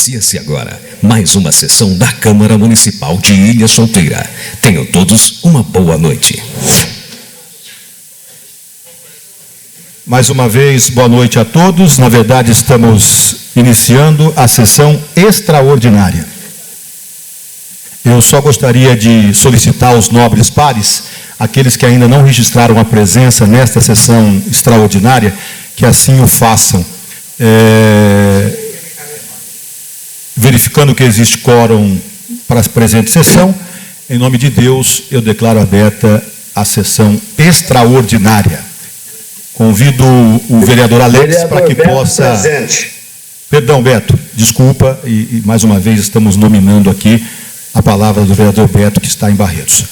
Inicia-se agora mais uma sessão da Câmara Municipal de Ilha Solteira. Tenham todos uma boa noite. Mais uma vez, boa noite a todos. Na verdade, estamos iniciando a sessão extraordinária. Eu só gostaria de solicitar aos nobres pares, aqueles que ainda não registraram a presença nesta sessão extraordinária, que assim o façam. Verificando que existe quórum para a presente sessão, em nome de Deus, eu declaro aberta a sessão extraordinária. Convido o vereador Alex para que possa... Presente. Perdão, Beto, desculpa, e mais uma vez estamos nominando aqui a palavra do vereador Beto, que está em Barretos.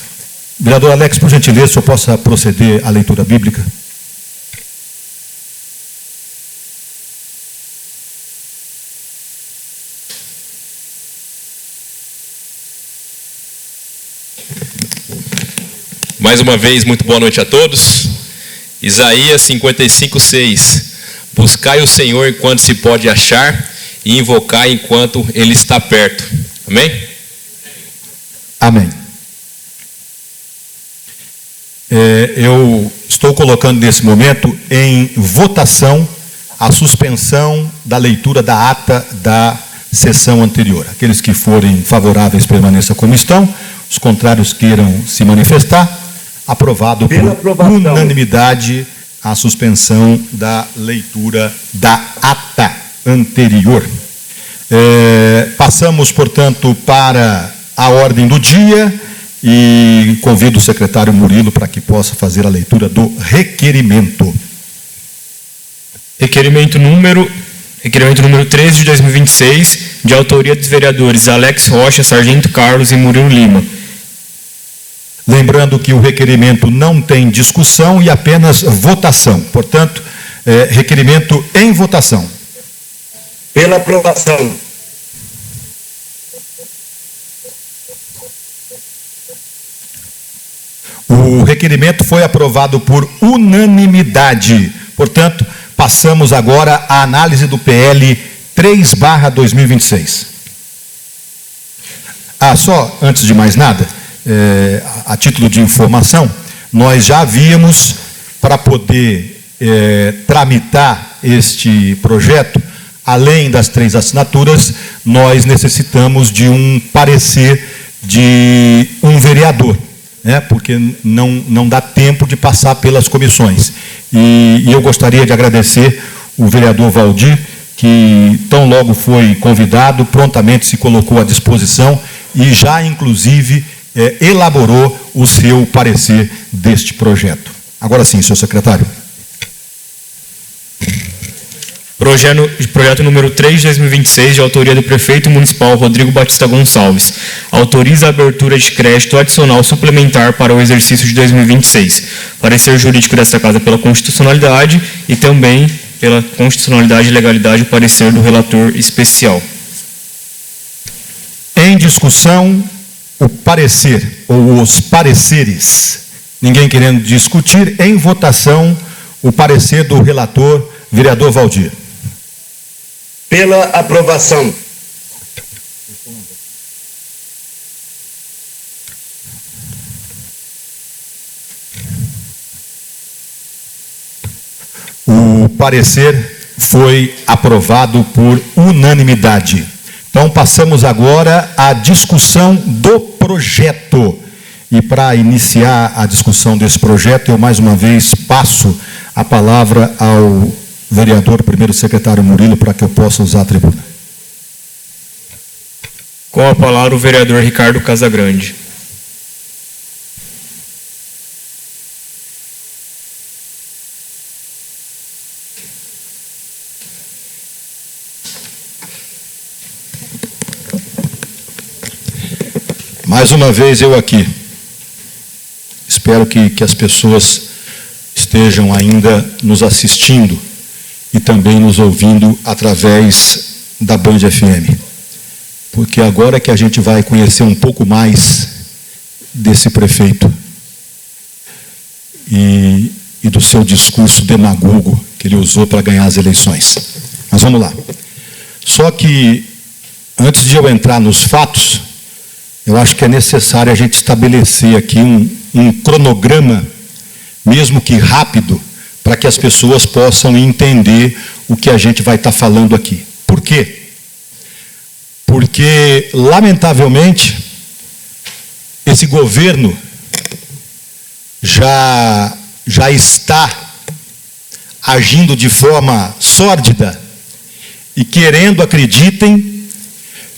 Vereador Alex, por gentileza, se eu possa proceder à leitura bíblica. Mais uma vez, muito boa noite a todos. Isaías 55:6. Buscai o Senhor enquanto se pode achar e invocai enquanto Ele está perto. Amém? Amém. Eu estou colocando nesse momento em votação a suspensão da leitura da ata da sessão anterior. Aqueles que forem favoráveis permaneçam como estão, os contrários queiram se manifestar. Aprovado por unanimidade a suspensão da leitura da ata anterior. Passamos, portanto, para a ordem do dia e convido o secretário Murilo para que possa fazer a leitura do requerimento. Requerimento número 13 de 2026, de autoria dos vereadores Alex Rocha, Sargento Carlos e Murilo Lima. Lembrando que o requerimento não tem discussão e apenas votação. Portanto, requerimento em votação. Pela aprovação. O requerimento foi aprovado por unanimidade. Portanto, passamos agora à análise do PL 3/2026. Só antes de mais nada, a título de informação, nós já havíamos, para poder tramitar este projeto, além das 3 assinaturas, nós necessitamos de um parecer de um vereador, né, porque não dá tempo de passar pelas comissões. E eu gostaria de agradecer o vereador Valdir, que tão logo foi convidado, prontamente se colocou à disposição e já, inclusive, elaborou o seu parecer deste projeto. Agora sim, senhor secretário. Projeto número 3 de 2026, de autoria do prefeito municipal Rodrigo Batista Gonçalves. Autoriza a abertura de crédito adicional suplementar para o exercício de 2026. Parecer jurídico desta casa pela constitucionalidade e também pela constitucionalidade e legalidade o parecer do relator especial. Em discussão, o parecer ou os pareceres. Ninguém querendo discutir. Em votação, o parecer do relator, vereador Valdir. Pela aprovação. O parecer foi aprovado por unanimidade. Então, passamos agora à discussão do projeto. E para iniciar a discussão desse projeto, eu mais uma vez passo a palavra ao vereador, primeiro secretário Murilo, para que eu possa usar a tribuna. Com a palavra o vereador Ricardo Casagrande. Mais uma vez eu aqui. Espero que as pessoas estejam ainda nos assistindo e também nos ouvindo através da Band FM. Porque agora é que a gente vai conhecer um pouco mais desse prefeito e do seu discurso demagogo que ele usou para ganhar as eleições. Mas vamos lá. Só que antes de eu entrar nos fatos, eu acho que é necessário a gente estabelecer aqui um cronograma, mesmo que rápido, para que as pessoas possam entender o que a gente vai estar falando aqui. Por quê? Porque, lamentavelmente, esse governo já está agindo de forma sórdida e querendo, acreditem,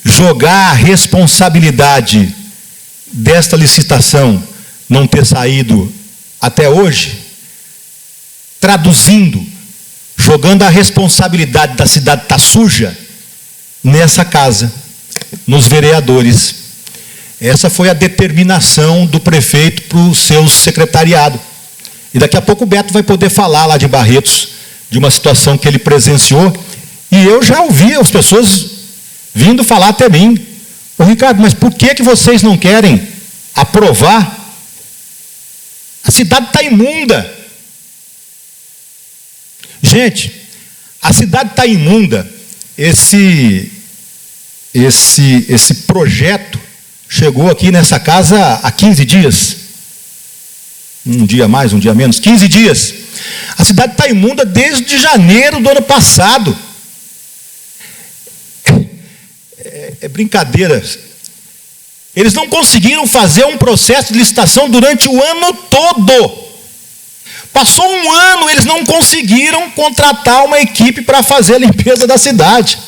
jogar a responsabilidade desta licitação não ter saído até hoje, traduzindo, jogando a responsabilidade da cidade estar suja nessa casa, nos vereadores. Essa foi a determinação do prefeito para o seu secretariado. E daqui a pouco o Beto vai poder falar lá de Barretos, de uma situação que ele presenciou. E eu já ouvi as pessoas vindo falar até mim: ô Ricardo, mas por que vocês não querem aprovar? A cidade está imunda. Gente, a cidade está imunda. Esse projeto chegou aqui nessa casa há 15 dias. Um dia mais, um dia menos, 15 dias. A cidade está imunda desde janeiro do ano passado. É brincadeira. Eles não conseguiram fazer um processo de licitação durante o ano todo. Passou um ano, eles não conseguiram contratar uma equipe para fazer a limpeza da cidade.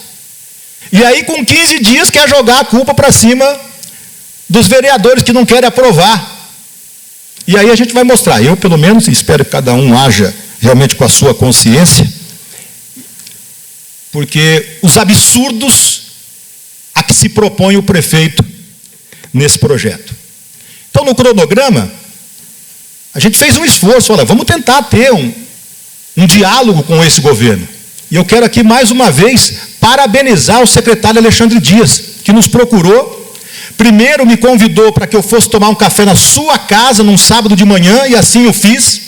E aí, com 15 dias, quer jogar a culpa para cima dos vereadores que não querem aprovar. E aí a gente vai mostrar. Eu, pelo menos, espero que cada um haja realmente com a sua consciência, porque os absurdos a que se propõe o prefeito nesse projeto. Então, no cronograma, a gente fez um esforço. Olha, vamos tentar ter um diálogo com esse governo. E eu quero aqui, mais uma vez, parabenizar o secretário Alexandre Dias, que nos procurou. Primeiro me convidou para que eu fosse tomar um café na sua casa, num sábado de manhã, e assim eu fiz.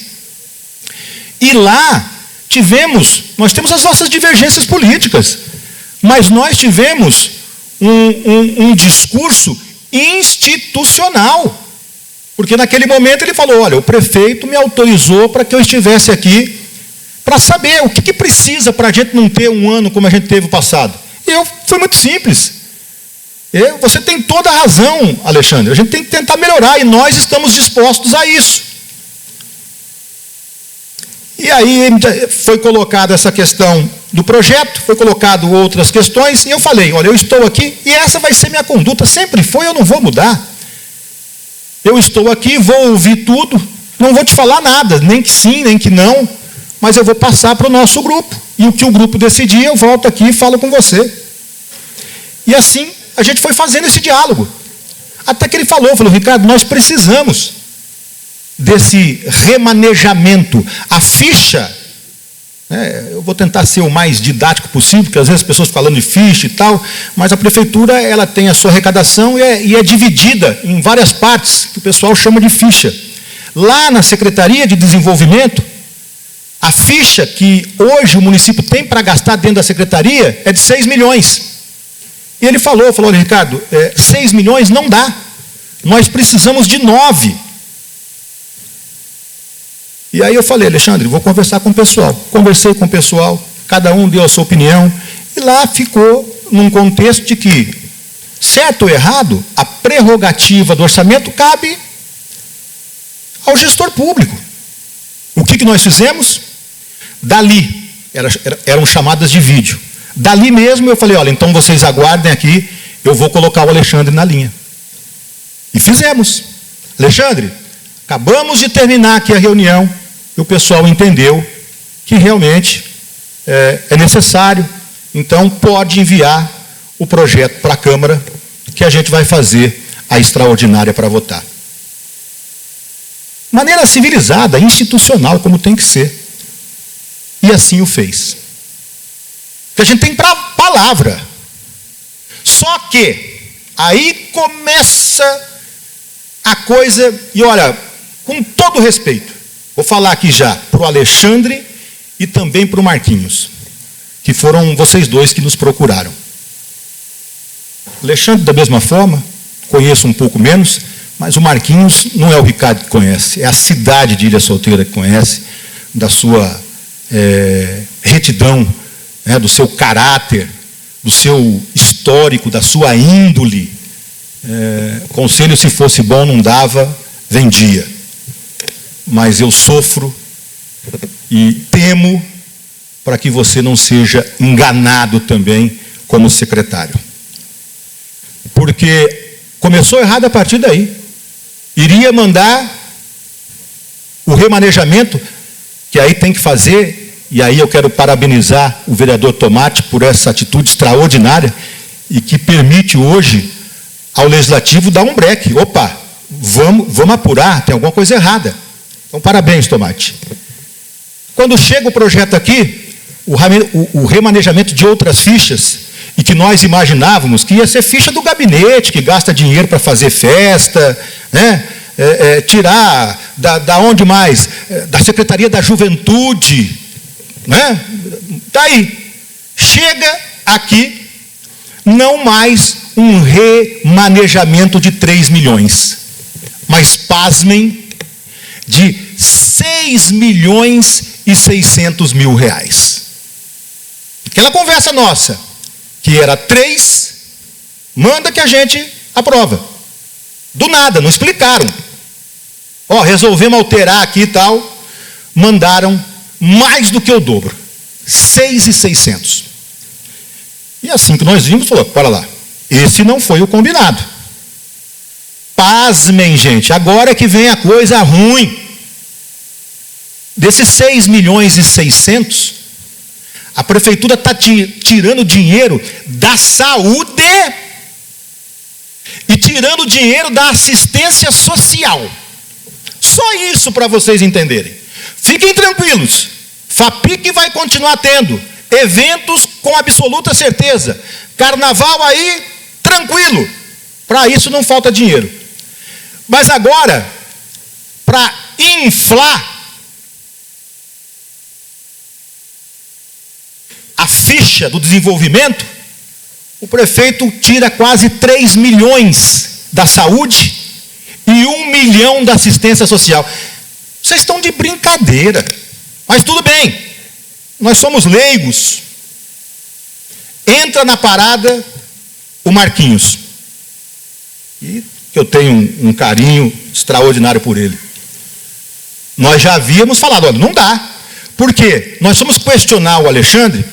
E lá nós temos as nossas divergências políticas, mas nós tivemos um discurso institucional. Porque naquele momento ele falou: olha, o prefeito me autorizou para que eu estivesse aqui para saber o que precisa para a gente não ter um ano como a gente teve o passado. Foi muito simples. Você tem toda a razão, Alexandre. A gente tem que tentar melhorar e nós estamos dispostos a isso. E aí foi colocada essa questão do projeto, foi colocado outras questões, e eu falei: olha, eu estou aqui e essa vai ser minha conduta, sempre foi, eu não vou mudar. Eu estou aqui, vou ouvir tudo, não vou te falar nada, nem que sim, nem que não, mas eu vou passar para o nosso grupo. E o que o grupo decidir, eu volto aqui e falo com você. E assim a gente foi fazendo esse diálogo. Até que ele falou: Ricardo, nós precisamos desse remanejamento. A ficha, eu vou tentar ser o mais didático possível, porque às vezes as pessoas falando de ficha e tal, mas a prefeitura ela tem a sua arrecadação e é dividida em várias partes, que o pessoal chama de ficha. Lá na Secretaria de Desenvolvimento, a ficha que hoje o município tem para gastar dentro da secretaria é de 6 milhões. E ele falou: Ricardo, 6 milhões não dá. Nós precisamos de 9. E aí eu falei: Alexandre, vou conversar com o pessoal. Conversei com o pessoal, cada um deu a sua opinião, e lá ficou num contexto de que, certo ou errado, a prerrogativa do orçamento cabe ao gestor público. O que nós fizemos? Dali, eram chamadas de vídeo. Dali mesmo eu falei: olha, então vocês aguardem aqui, eu vou colocar o Alexandre na linha. E fizemos. Alexandre, acabamos de terminar aqui a reunião, e o pessoal entendeu que realmente é necessário, então pode enviar o projeto para a Câmara, que a gente vai fazer a extraordinária para votar. Maneira civilizada, institucional, como tem que ser. E assim o fez. Porque a gente tem palavra. Só que aí começa a coisa, e olha, com todo respeito, vou falar aqui já para o Alexandre e também para o Marquinhos, que foram vocês dois que nos procuraram. Alexandre, da mesma forma, conheço um pouco menos, mas o Marquinhos não é o Ricardo que conhece, é a cidade de Ilha Solteira que conhece, da sua retidão, né, do seu caráter, do seu histórico, da sua índole. Conselho, se fosse bom, não dava, vendia. Mas eu sofro e temo para que você não seja enganado também como secretário. Porque começou errado a partir daí. Iria mandar o remanejamento, que aí tem que fazer, e aí eu quero parabenizar o vereador Tomate por essa atitude extraordinária e que permite hoje ao Legislativo dar um breque. Opa, vamos apurar, tem alguma coisa errada. Então, parabéns, Tomate. Quando chega o projeto aqui, o remanejamento de outras fichas, e que nós imaginávamos que ia ser ficha do gabinete, que gasta dinheiro para fazer festa, né? Tirar da onde mais? Da Secretaria da Juventude, né? Tá aí. Chega aqui, não mais um remanejamento de 3 milhões, mas pasmem, de 6.600.000 reais. Aquela conversa nossa, que era 3, manda que a gente aprova. Do nada, não explicaram. Resolvemos alterar aqui e tal, mandaram mais do que o dobro, 6.600. E assim que nós vimos, falou, para lá, esse não foi o combinado. Pasmem, gente, agora é que vem a coisa ruim. Desses 6.600.000, a prefeitura está tirando dinheiro da saúde e tirando dinheiro da assistência social. Só isso para vocês entenderem. Fiquem tranquilos, FAPIC vai continuar tendo eventos com absoluta certeza. Carnaval aí, tranquilo. Para isso não falta dinheiro. Mas agora, para inflar a ficha do desenvolvimento, o prefeito tira quase 3 milhões da saúde e 1 milhão da assistência social. Vocês estão de brincadeira. Mas tudo bem, nós somos leigos. Entra na parada o Marquinhos. E eu tenho um carinho extraordinário por ele. Nós já havíamos falado, olha, não dá. Por quê? Nós fomos questionar o Alexandre,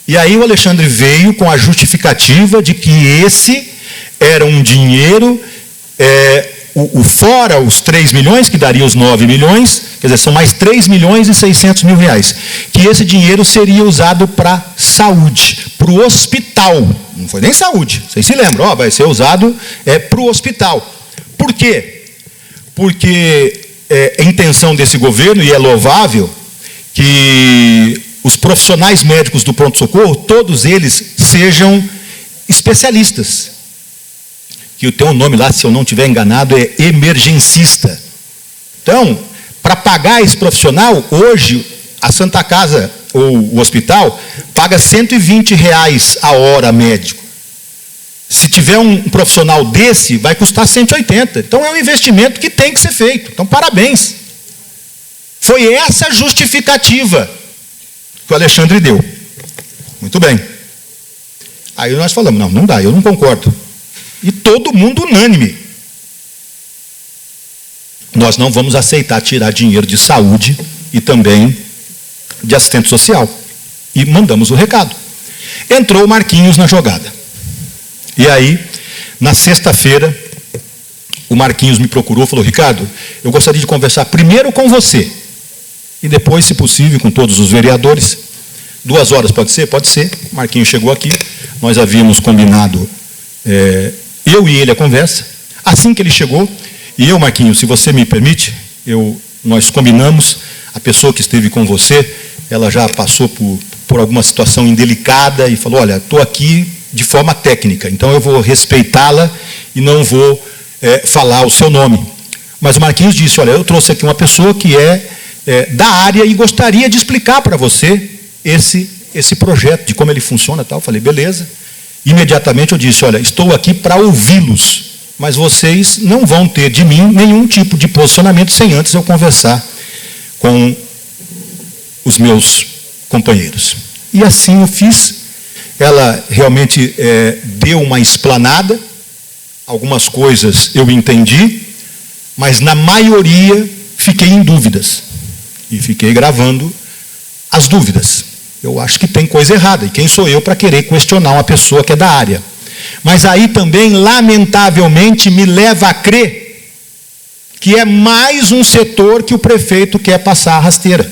e aí o Alexandre veio com a justificativa de que esse era um dinheiro, fora os 3 milhões, que daria os 9 milhões, quer dizer, são mais 3.600.000 reais, que esse dinheiro seria usado para saúde, para o hospital. Não foi nem saúde, vocês se lembram, vai ser usado para o hospital. Por quê? Porque a intenção desse governo, e é louvável, que os profissionais médicos do pronto-socorro, todos eles sejam especialistas. Que tem um nome lá, se eu não estiver enganado, é emergencista. Então, para pagar esse profissional, hoje, a Santa Casa, ou o hospital, paga R$120 a hora médico. Se tiver um profissional desse, vai custar 180. Então, é um investimento que tem que ser feito. Então, parabéns. Foi essa justificativa que o Alexandre deu. Muito bem. Aí nós falamos, não dá, eu não concordo. E todo mundo unânime. Nós não vamos aceitar tirar dinheiro de saúde e também de assistente social. E mandamos o recado. Entrou o Marquinhos na jogada. E aí, na sexta-feira, o Marquinhos me procurou e falou, Ricardo, eu gostaria de conversar primeiro com você. E depois, se possível, com todos os vereadores. 2 horas, pode ser? Pode ser. O Marquinhos chegou aqui. Nós havíamos combinado, eu e ele, a conversa. Assim que ele chegou, e eu, Marquinhos, se você me permite, nós combinamos, a pessoa que esteve com você, ela já passou por alguma situação indelicada e falou, olha, estou aqui de forma técnica, então eu vou respeitá-la e não vou falar o seu nome. Mas o Marquinhos disse, olha, eu trouxe aqui uma pessoa que da área e gostaria de explicar para você esse projeto, de como ele funciona e tal. Eu falei, beleza. imediatamente eu disse: olha, estou aqui para ouvi-los, mas vocês não vão ter de mim nenhum tipo de posicionamento sem antes eu conversar com os meus companheiros. E assim eu fiz. Ela realmente deu uma explanada, algumas coisas eu entendi, mas na maioria fiquei em dúvidas. E fiquei gravando as dúvidas. Eu acho que tem coisa errada, e quem sou eu para querer questionar uma pessoa que é da área? Mas aí também, lamentavelmente, me leva a crer que é mais um setor que o prefeito quer passar a rasteira.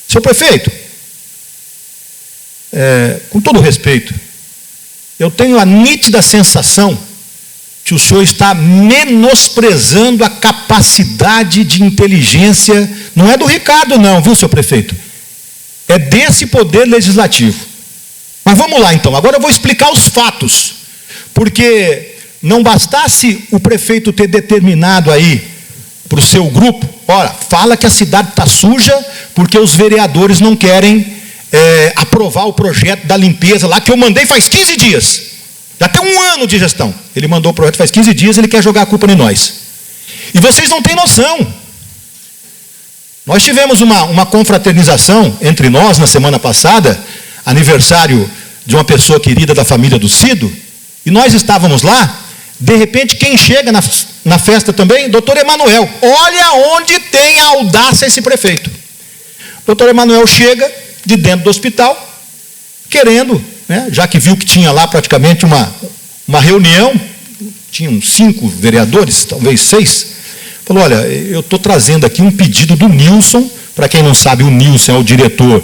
Seu prefeito, com todo respeito, eu tenho a nítida sensação que o senhor está menosprezando a capacidade de inteligência, não é do Ricardo não, viu, senhor prefeito? É desse poder legislativo. Mas vamos lá então, agora eu vou explicar os fatos, porque não bastasse o prefeito ter determinado aí para o seu grupo, ora, fala que a cidade está suja porque os vereadores não querem aprovar o projeto da limpeza lá, que eu mandei faz 15 dias. Já tem 1 ano de gestão. Ele mandou o projeto faz 15 dias, ele quer jogar a culpa em nós. E vocês não têm noção. Nós tivemos uma confraternização entre nós na semana passada, aniversário de uma pessoa querida da família do Cido, e nós estávamos lá, de repente quem chega na festa também? Doutor Emanuel. Olha onde tem a audácia esse prefeito. Doutor Emanuel chega de dentro do hospital, querendo, né, já que viu que tinha lá praticamente uma reunião, tinham 5 vereadores, talvez 6, falou: olha, eu estou trazendo aqui um pedido do Nilson. Para quem não sabe, o Nilson é o diretor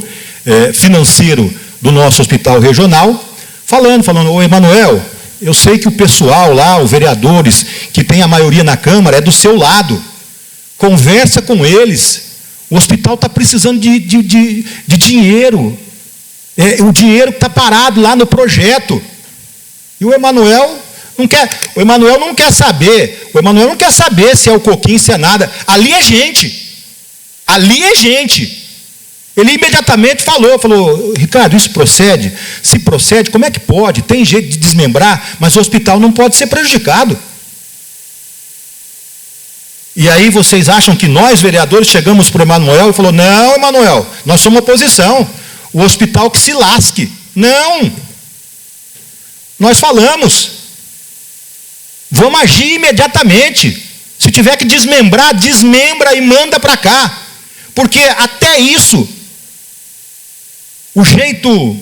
financeiro do nosso hospital regional, falando: ô Emanuel, eu sei que o pessoal lá, os vereadores que tem a maioria na Câmara, é do seu lado, conversa com eles, o hospital está precisando de dinheiro, o dinheiro que está parado lá no projeto. E o Emanuel não quer saber se é o Coquinho, se é nada. Ali é gente. Ele imediatamente falou: Ricardo, isso procede? Se procede, como é que pode? Tem jeito de desmembrar, mas o hospital não pode ser prejudicado. E aí vocês acham que nós, vereadores, chegamos para o Emanuel e falou: não, Emanuel, nós somos oposição, o hospital que se lasque. Não! Nós falamos, vamos agir imediatamente. Se tiver que desmembrar, desmembra e manda para cá. Porque até isso, o jeito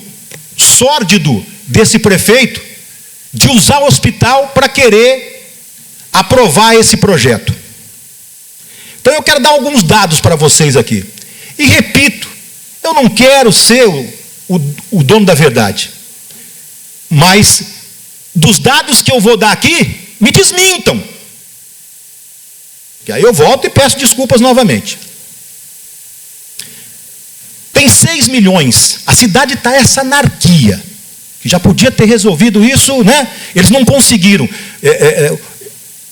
sórdido desse prefeito de usar o hospital para querer aprovar esse projeto. Então eu quero dar alguns dados para vocês aqui. E repito, eu não quero ser o dono da verdade. Mas dos dados que eu vou dar aqui, me desmintam. Que aí eu volto e peço desculpas novamente. Tem 6 milhões. A cidade está essa anarquia. Que já podia ter resolvido isso, né? Eles não conseguiram.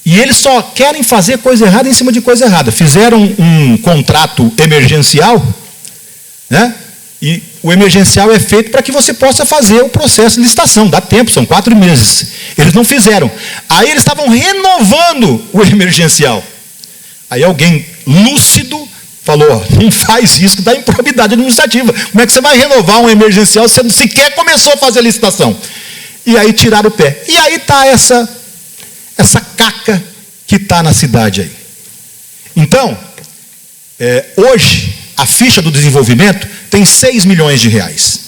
E eles só querem fazer coisa errada em cima de coisa errada. Fizeram um contrato emergencial, né? E o emergencial é feito para que você possa fazer o processo de licitação. Dá tempo, são 4 meses. Eles não fizeram. Aí eles estavam renovando o emergencial. Aí alguém lúcido falou: não faz isso, dá improbidade administrativa. Como é que você vai renovar um emergencial se você não sequer começou a fazer a licitação? E aí tiraram o pé. E aí está essa caca que está na cidade aí. Então, hoje, a ficha do desenvolvimento tem 6 milhões de reais.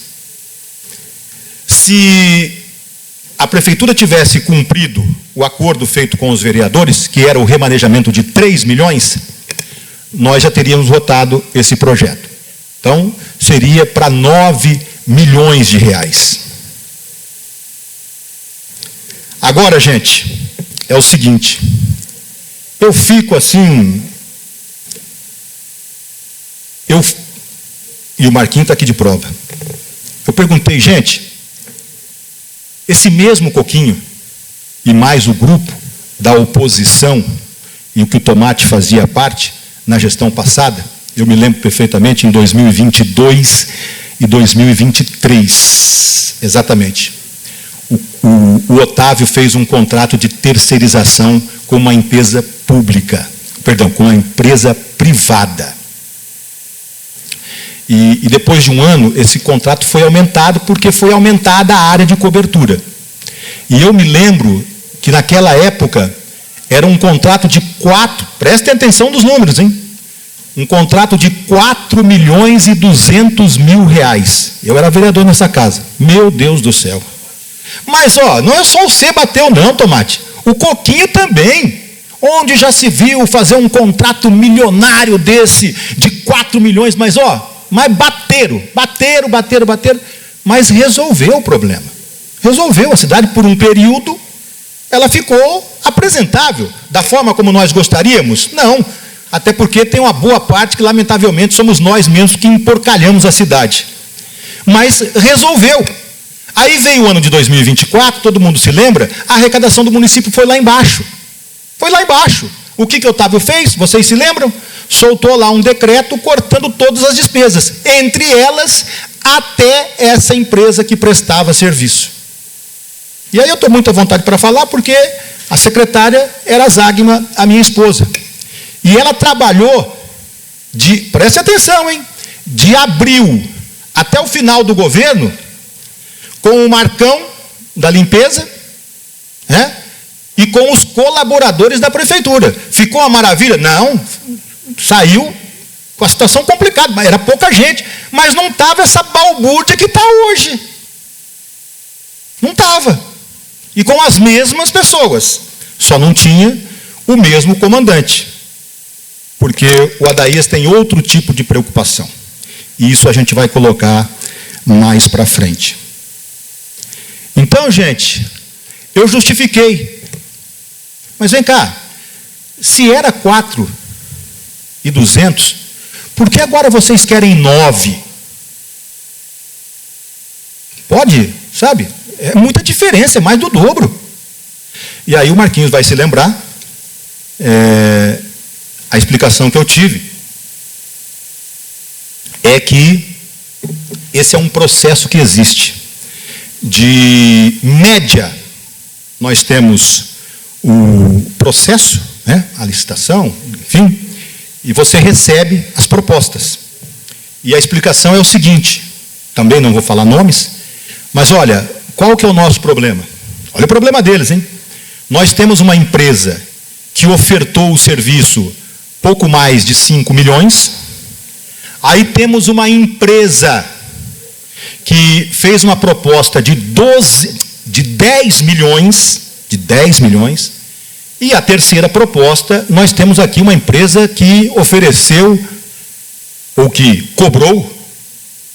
Se a prefeitura tivesse cumprido o acordo feito com os vereadores, que era o remanejamento de 3 milhões, nós já teríamos votado esse projeto. Então, seria para 9 milhões de reais. Agora, gente, é o seguinte, eu fico assim, e o Marquinhos está aqui de prova. Eu perguntei: gente, esse mesmo Coquinho e mais o grupo da oposição, e o que o Tomate fazia parte na gestão passada, eu me lembro perfeitamente, em 2022 e 2023, exatamente. o Otávio fez um contrato de terceirização com uma empresa pública, com uma empresa privada. E depois de um ano, esse contrato foi aumentado porque foi aumentada a área de cobertura. E eu me lembro que naquela época era um contrato de prestem atenção dos números, hein? Um contrato de 4.200.000 reais. Eu era vereador nessa casa. Meu Deus do céu. Mas, não é só você bateu não, Tomate. O Coquinho também. Onde já se viu fazer um contrato milionário desse, de 4 milhões, mas bateram. Mas resolveu o problema. Resolveu a cidade por um período, ela ficou apresentável. Da forma como nós gostaríamos? Não. Até porque tem uma boa parte que, lamentavelmente, somos nós mesmos que emporcalhamos a cidade. Mas resolveu. Aí veio o ano de 2024, todo mundo se lembra, a arrecadação do município foi lá embaixo. Foi lá embaixo. O que Otávio fez? Vocês se lembram? Soltou lá um decreto cortando todas as despesas, entre elas até essa empresa que prestava serviço. E aí eu estou muito à vontade para falar, porque a secretária era a Zagma, a minha esposa. E ela trabalhou preste atenção, hein? De abril até o final do governo, com o Marcão da limpeza, né? E com os colaboradores da prefeitura. Ficou uma maravilha? Não, saiu com a situação complicada, mas era pouca gente, mas não estava essa balbúrdia que está hoje. Não estava. E com as mesmas pessoas, só não tinha o mesmo comandante. Porque o Adaías tem outro tipo de preocupação. E isso a gente vai colocar mais para frente. Então, gente, eu justifiquei. Mas vem cá, se era 4.200, por que agora vocês querem 9? Pode, sabe? É muita diferença, é mais do dobro. E aí o Marquinhos vai se lembrar, a explicação que eu tive é que esse é um processo que existe. De média, nós temos o processo, né, a licitação, enfim, e você recebe as propostas. E a explicação é o seguinte, também não vou falar nomes, mas olha, qual que é o nosso problema? Olha o problema deles, hein? Nós temos uma empresa que ofertou o serviço pouco mais de 5 milhões, aí temos uma empresa que fez uma proposta de 10 milhões, e a terceira proposta, nós temos aqui uma empresa que ofereceu, ou que cobrou,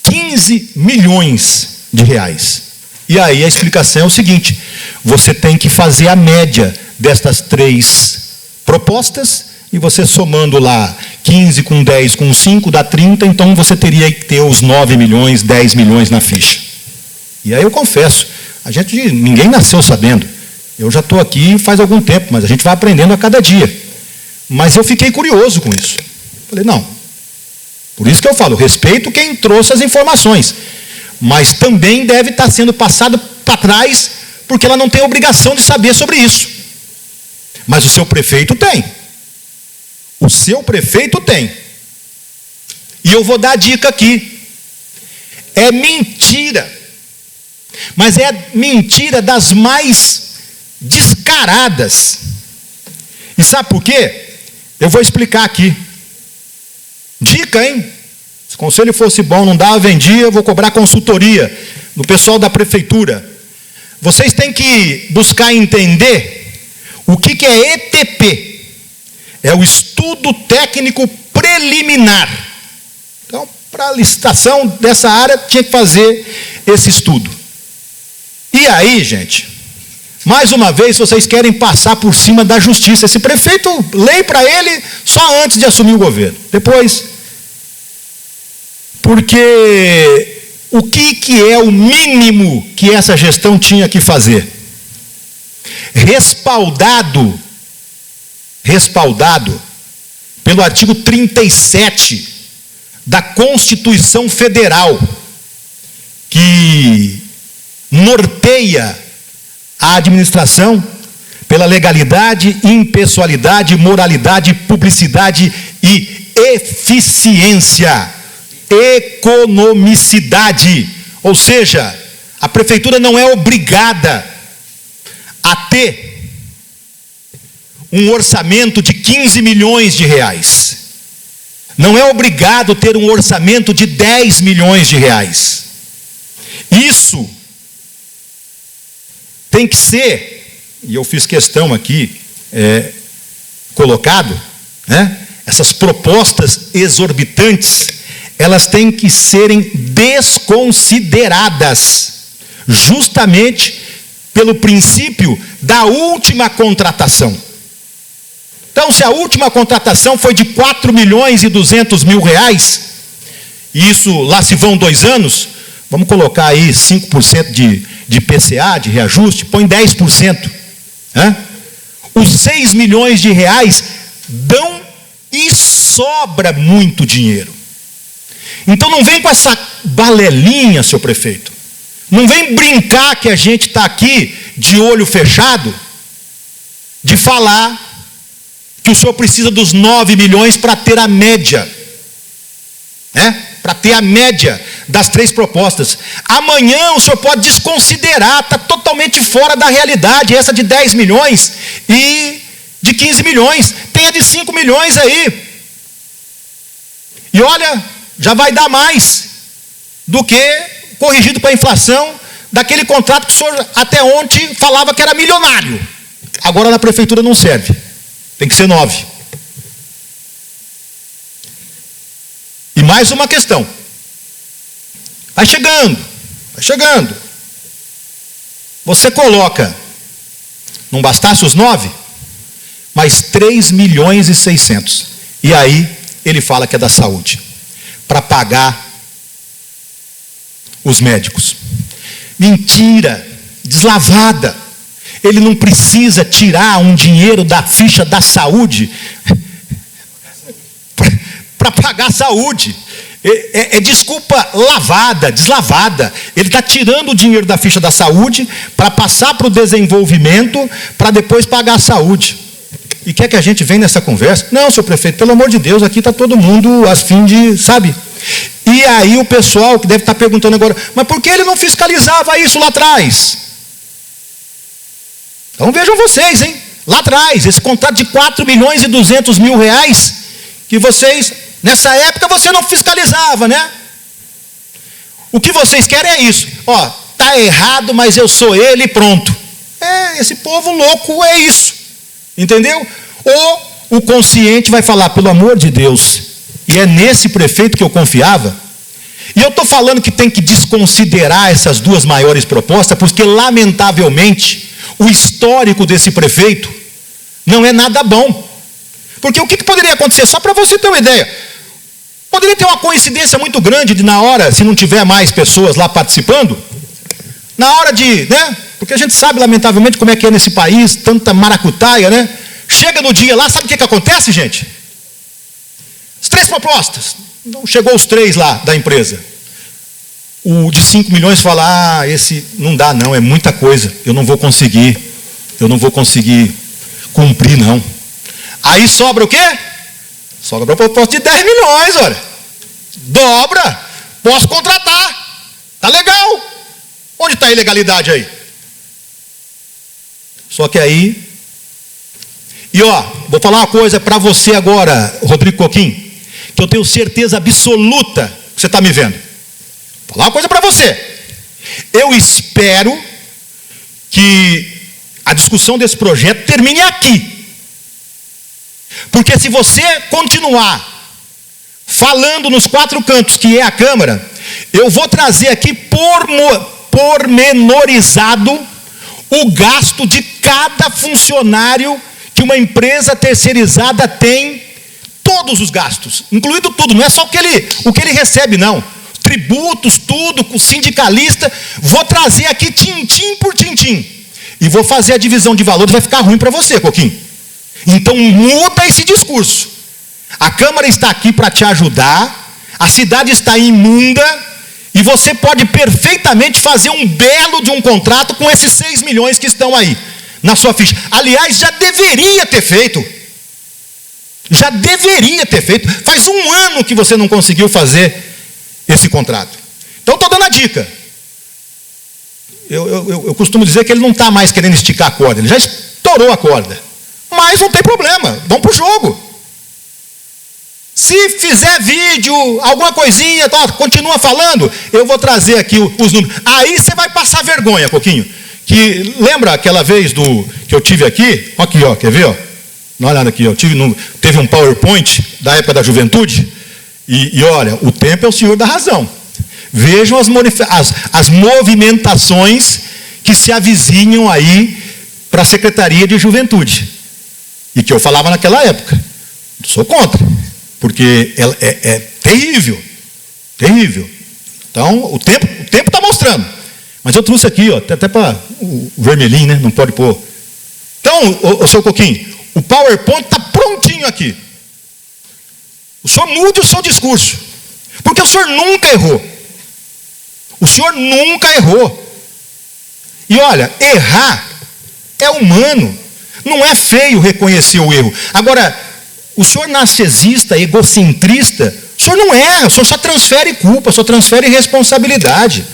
15 milhões de reais. E aí a explicação é o seguinte, você tem que fazer a média destas 3 propostas, e você somando lá 15 com 10 com 5 dá 30, então você teria que ter os 9 milhões, 10 milhões na ficha. E aí eu confesso, ninguém nasceu sabendo. Eu já estou aqui faz algum tempo, mas a gente vai aprendendo a cada dia. Mas eu fiquei curioso com isso. Falei, não. Por isso que eu falo, respeito quem trouxe as informações. Mas também deve estar sendo passado para trás, porque ela não tem obrigação de saber sobre isso. Mas o seu prefeito tem. O seu prefeito tem. E eu vou dar a dica aqui. É mentira. Mas é mentira das mais descaradas. E sabe por quê? Eu vou explicar aqui. Dica, hein? Se o conselho fosse bom, não dava, vendia, eu vou cobrar consultoria do pessoal da prefeitura. Vocês têm que buscar entender o que é ETP. É o estudo técnico preliminar. Então, para a licitação dessa área, tinha que fazer esse estudo. E aí, gente, mais uma vez, vocês querem passar por cima da justiça. Esse prefeito, lei para ele só antes de assumir o governo. Depois, porque o que é o mínimo que essa gestão tinha que fazer? Respaldado pelo artigo 37 da Constituição Federal, que norteia a administração pela legalidade, impessoalidade, moralidade, publicidade e eficiência, economicidade. Ou seja, a prefeitura não é obrigada a ter um orçamento de 15 milhões de reais. Não é obrigado a ter um orçamento de 10 milhões de reais. Isso tem que ser, e eu fiz questão aqui, colocado, né? Essas propostas exorbitantes, elas têm que serem desconsideradas, justamente pelo princípio da última contratação. Então, se a última contratação foi de 4.200.000 reais, e isso lá se vão 2 anos, vamos colocar aí 5% de PCA, de reajuste, põe 10%. Né? Os 6 milhões de reais dão e sobra muito dinheiro. Então não vem com essa balelinha, seu prefeito. Não vem brincar que a gente está aqui de olho fechado, de falar que o senhor precisa dos 9 milhões para ter a média. Né? Para ter a média das 3 propostas. Amanhã o senhor pode desconsiderar, está totalmente fora da realidade, essa de 10 milhões e de 15 milhões. Tem a de 5 milhões aí. E olha, já vai dar mais do que corrigido para a inflação daquele contrato que o senhor até ontem falava que era milionário. Agora na prefeitura não serve. Tem que ser 9. E mais uma questão. Vai chegando. Você coloca, não bastasse os 9, mais 3.600.000. E aí ele fala que é da saúde, para pagar os médicos. Mentira, deslavada. Ele não precisa tirar um dinheiro da ficha da saúde para pagar a saúde. É desculpa lavada, deslavada. Ele está tirando o dinheiro da ficha da saúde para passar para o desenvolvimento, para depois pagar a saúde. E quer que a gente venha nessa conversa? Não, senhor prefeito, pelo amor de Deus, aqui está todo mundo a fim de, sabe? E aí o pessoal que deve estar perguntando agora, mas por que ele não fiscalizava isso lá atrás? Então vejam vocês, hein? Lá atrás, esse contrato de 4.200.000 reais, que vocês, nessa época você não fiscalizava, né? O que vocês querem é isso. Ó, tá errado, mas eu sou ele e pronto. Esse povo louco é isso. Entendeu? Ou o consciente vai falar, pelo amor de Deus, e é nesse prefeito que eu confiava. E eu estou falando que tem que desconsiderar essas 2 maiores propostas, porque lamentavelmente o histórico desse prefeito não é nada bom. Porque o que poderia acontecer? Só para você ter uma ideia, poderia ter uma coincidência muito grande de na hora, se não tiver mais pessoas lá participando, na hora de, né? Porque a gente sabe, lamentavelmente, como é que é nesse país, tanta maracutaia, né? Chega no dia lá, sabe o que acontece, gente? As 3 propostas. Então, chegou os 3 lá da empresa. O de 5 milhões fala, esse não dá não, é muita coisa, eu não vou conseguir cumprir não. Aí sobra o quê? Sobra a proposta de 10 milhões, olha. Dobra, posso contratar. Tá legal. Onde está a ilegalidade aí? Só que aí, e ó, vou falar uma coisa para você agora, Rodrigo Coquim, que eu tenho certeza absoluta que você está me vendo. Vou falar uma coisa para você. Eu espero que a discussão desse projeto termine aqui. Porque se você continuar falando nos 4 cantos que é a Câmara, eu vou trazer aqui pormenorizado o gasto de cada funcionário que uma empresa terceirizada tem, todos os gastos, incluído tudo, não é só o que ele recebe, não. Tributos, tudo, com sindicalista, vou trazer aqui tintim por tintim. E vou fazer a divisão de valores, vai ficar ruim para você, Coquinho. Então muda esse discurso. A Câmara está aqui para te ajudar, a cidade está imunda, E você pode perfeitamente fazer um belo de um contrato com esses 6 milhões que estão aí na sua ficha. Aliás, já deveria ter feito. Já deveria ter feito. Faz um ano que você não conseguiu fazer esse contrato. Então, estou dando a dica. Eu costumo dizer que ele não está mais querendo esticar a corda. Ele já estourou a corda. Mas não tem problema. Vamos para o jogo. Se fizer vídeo, alguma coisinha, continua falando, eu vou trazer aqui os números. Aí você vai passar vergonha, Coquinho. Que, lembra aquela vez que eu tive aqui? Aqui, ó, quer ver? Ó? Dá uma olhada aqui, ó. Teve um PowerPoint da época da juventude. E olha, o tempo é o senhor da razão. Vejam as movimentações que se avizinham aí para a Secretaria de Juventude. E que eu falava naquela época. Sou contra. Porque é terrível. Terrível. Então, o tempo está mostrando. Mas eu trouxe aqui, ó, até para o vermelhinho, né? Não pode pôr. Então, seu Coquinho, o PowerPoint está prontinho aqui. O senhor mude o seu discurso. Porque o senhor nunca errou. O senhor nunca errou. E olha, errar é humano. Não é feio reconhecer o erro. Agora, o senhor narcisista, egocentrista, o senhor não erra, o senhor só transfere culpa, só transfere responsabilidade.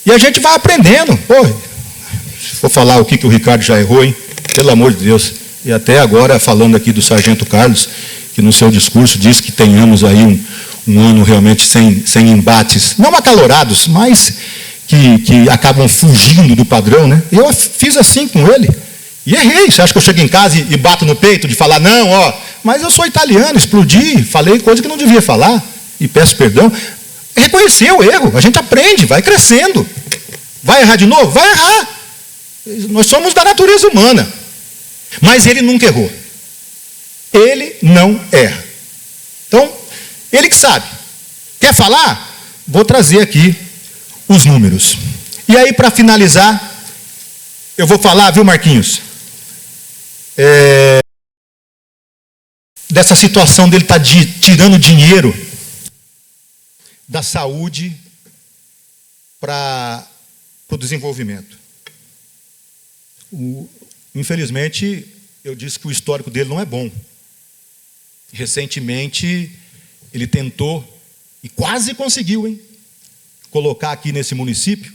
E a gente vai aprendendo. Pô, vou falar o que o Ricardo já errou, hein? Pelo amor de Deus. E até agora, falando aqui do Sargento Carlos, que no seu discurso diz que tenhamos aí um ano realmente sem embates, não acalorados, mas que acabam fugindo do padrão, né? Eu fiz assim com ele. E errei. Você acha que eu chego em casa e bato no peito de falar, não, ó, mas eu sou italiano, explodi, falei coisa que não devia falar, e peço perdão. Reconhecer o erro, a gente aprende, vai crescendo. Vai errar de novo? Vai errar. Nós somos da natureza humana. Mas ele nunca errou. Ele não erra. Então, ele que sabe. Quer falar? Vou trazer aqui os números. E aí, para finalizar, eu vou falar, viu, Marquinhos? Dessa situação dele estar tirando dinheiro da saúde para o desenvolvimento. Infelizmente, eu disse que o histórico dele não é bom. Recentemente, ele tentou, e quase conseguiu, hein, colocar aqui nesse município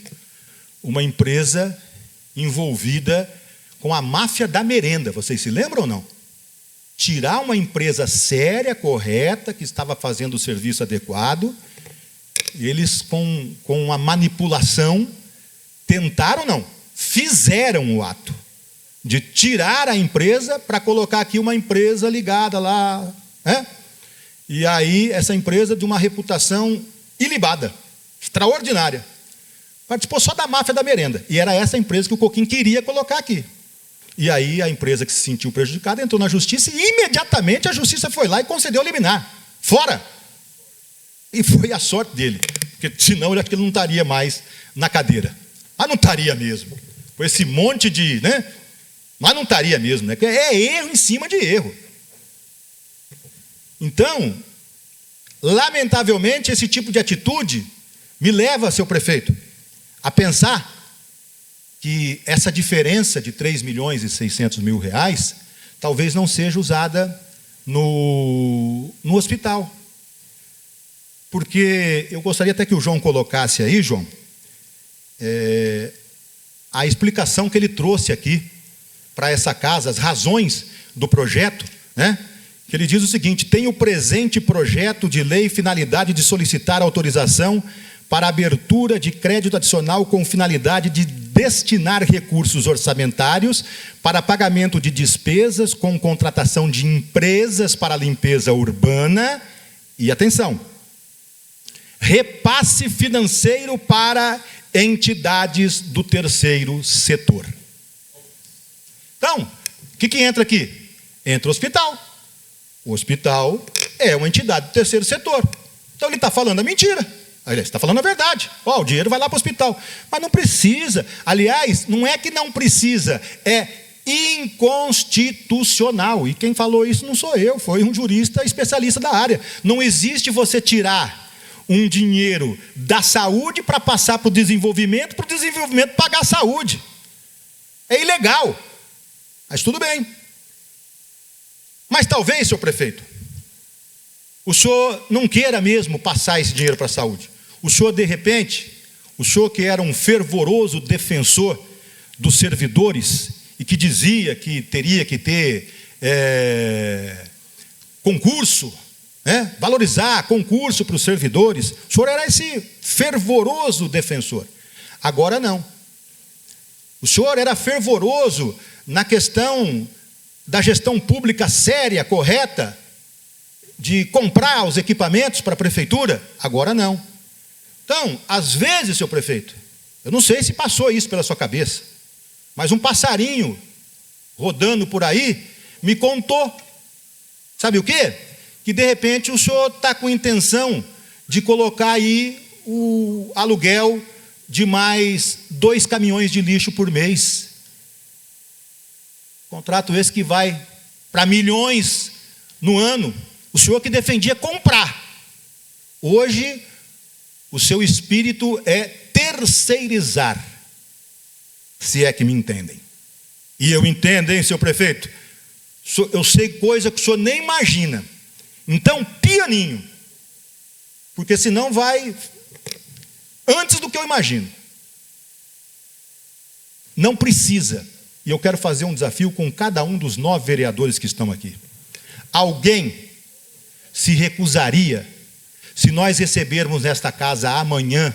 uma empresa envolvida com a máfia da merenda. Vocês se lembram ou não? Tirar uma empresa séria, correta, que estava fazendo o serviço adequado, eles com a manipulação tentaram, não, fizeram o ato de tirar a empresa para colocar aqui uma empresa ligada lá, né? E aí essa empresa de uma reputação ilibada, extraordinária, participou só da máfia da merenda, e era essa empresa que o Coquinho queria colocar aqui. E aí a empresa que se sentiu prejudicada entrou na justiça e imediatamente a justiça foi lá e concedeu liminar. Fora! E foi a sorte dele, porque senão eu acho que ele não estaria mais na cadeira. Mas não estaria mesmo. Com esse monte de, né? Mas não estaria mesmo, né? Porque é erro em cima de erro. Então, lamentavelmente, esse tipo de atitude me leva, seu prefeito, a pensar que essa diferença de 3.600.000 reais talvez não seja usada no hospital. Porque eu gostaria até que o João colocasse aí, João, a explicação que ele trouxe aqui para essa casa, as razões do projeto, né? Que ele diz o seguinte: tem o presente projeto de lei finalidade de solicitar autorização para abertura de crédito adicional com finalidade de destinar recursos orçamentários para pagamento de despesas com contratação de empresas para limpeza urbana e, atenção, repasse financeiro para entidades do terceiro setor. Então, o que entra aqui? Entra o hospital. O hospital é uma entidade do terceiro setor. Então ele está falando a mentira. Ele está falando a verdade. O dinheiro vai lá para o hospital. Mas não precisa. Aliás, não é que não precisa, é inconstitucional. E quem falou isso não sou eu, foi um jurista especialista da área. Não existe você tirar um dinheiro da saúde para passar para o desenvolvimento pagar a saúde. É ilegal. Mas tudo bem. Mas talvez, senhor prefeito, o senhor não queira mesmo passar esse dinheiro para a saúde. O senhor, de repente, o senhor que era um fervoroso defensor dos servidores e que dizia que teria que ter concurso, valorizar concurso para os servidores, o senhor era esse fervoroso defensor. Agora não. O senhor era fervoroso na questão da gestão pública séria, correta, de comprar os equipamentos para a prefeitura. Agora não. Então, às vezes, senhor prefeito, eu não sei se passou isso pela sua cabeça, mas um passarinho rodando por aí me contou, sabe o quê? Que de repente o senhor está com intenção de colocar aí o aluguel de mais 2 caminhões de lixo por mês. Contrato esse que vai para milhões no ano. O senhor que defendia comprar. Hoje, o seu espírito é terceirizar, se é que me entendem. E eu entendo, hein, senhor prefeito? Eu sei coisa que o senhor nem imagina. Então, pianinho. Porque senão vai antes do que eu imagino. Não precisa. E eu quero fazer um desafio com cada um dos 9 vereadores que estão aqui. Alguém se recusaria, se nós recebermos nesta casa amanhã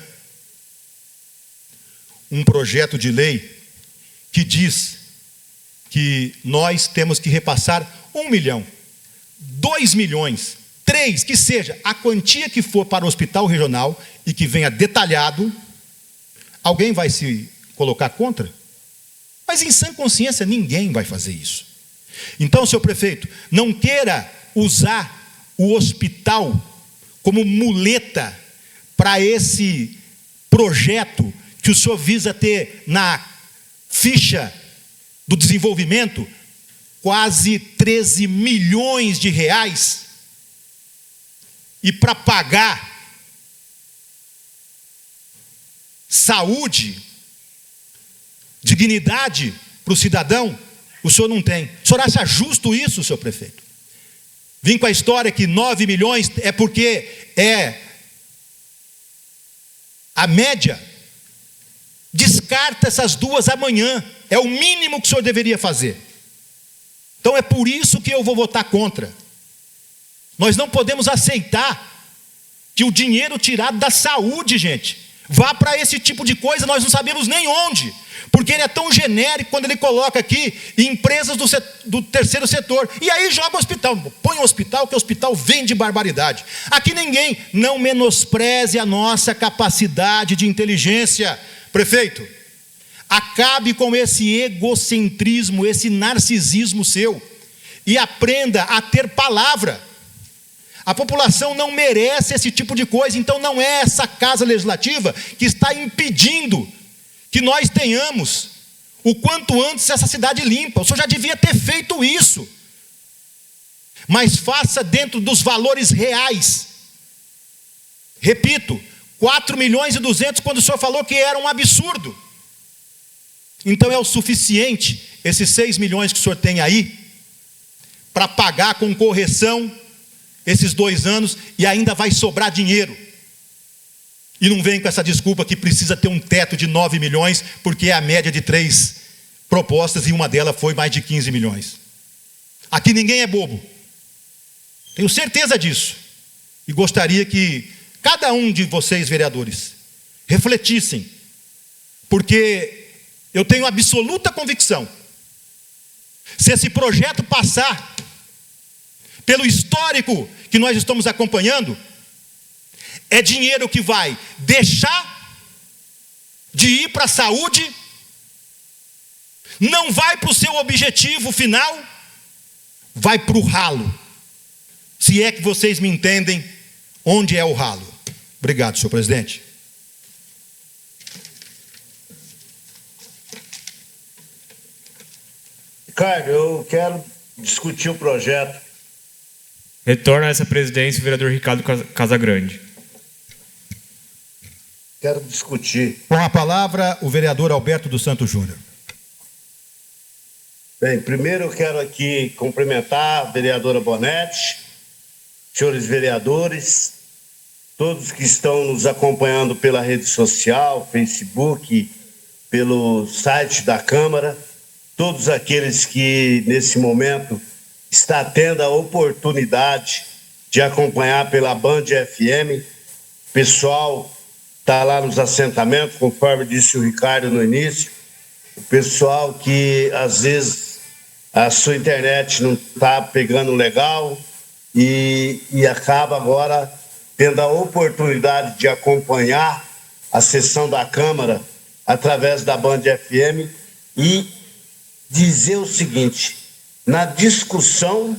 um projeto de lei que diz que nós temos que repassar 1 milhão, 2 milhões, 3, que seja a quantia que for para o hospital regional e que venha detalhado, alguém vai se colocar contra? Mas em sã consciência ninguém vai fazer isso. Então, senhor prefeito, não queira usar o hospital como muleta para esse projeto que o senhor visa ter na ficha do desenvolvimento quase 13 milhões de reais, e para pagar saúde, dignidade para o cidadão, o senhor não tem. O senhor acha justo isso, senhor prefeito? Vim com a história que 9 milhões é porque é a média. Descarta essas 2 amanhã. É o mínimo que o senhor deveria fazer. Então é por isso que eu vou votar contra. Nós não podemos aceitar que o dinheiro tirado da saúde, gente, vá para esse tipo de coisa, nós não sabemos nem onde. Porque ele é tão genérico quando ele coloca aqui empresas do terceiro setor. E aí joga o hospital. Põe o hospital, que o hospital vende barbaridade. Aqui ninguém, não menospreze a nossa capacidade de inteligência. Prefeito, acabe com esse egocentrismo, esse narcisismo seu. E aprenda a ter palavra. A população não merece esse tipo de coisa. Então não é essa casa legislativa que está impedindo que nós tenhamos o quanto antes essa cidade limpa. O senhor já devia ter feito isso. Mas faça dentro dos valores reais. Repito, 4 milhões e 200 quando o senhor falou que era um absurdo. Então é o suficiente esses 6 milhões que o senhor tem aí para pagar com correção esses 2 anos e ainda vai sobrar dinheiro. E não vem com essa desculpa que precisa ter um teto de 9 milhões, porque é a média de 3 propostas e uma delas foi mais de 15 milhões. Aqui ninguém é bobo. Tenho certeza disso. E gostaria que cada um de vocês, vereadores, refletissem. Porque eu tenho absoluta convicção. Se esse projeto passar pelo histórico que nós estamos acompanhando, é dinheiro que vai deixar de ir para a saúde, não vai para o seu objetivo final, vai para o ralo. Se é que vocês me entendem, onde é o ralo. Obrigado, senhor presidente. Ricardo, eu quero discutir o projeto. Retorna a essa presidência o vereador Ricardo Casagrande. quero discutir. Com a palavra, o vereador Alberto dos Santos Júnior. Bem, primeiro eu quero aqui cumprimentar a vereadora Bonetti, senhores vereadores, todos que estão nos acompanhando pela rede social, Facebook, pelo site da Câmara, todos aqueles que nesse momento está tendo a oportunidade de acompanhar pela Band FM, pessoal está lá nos assentamentos, conforme disse o Ricardo no início, o pessoal que às vezes a sua internet não está pegando legal e acaba agora tendo a oportunidade de acompanhar a sessão da Câmara através da Band FM e dizer o seguinte: na discussão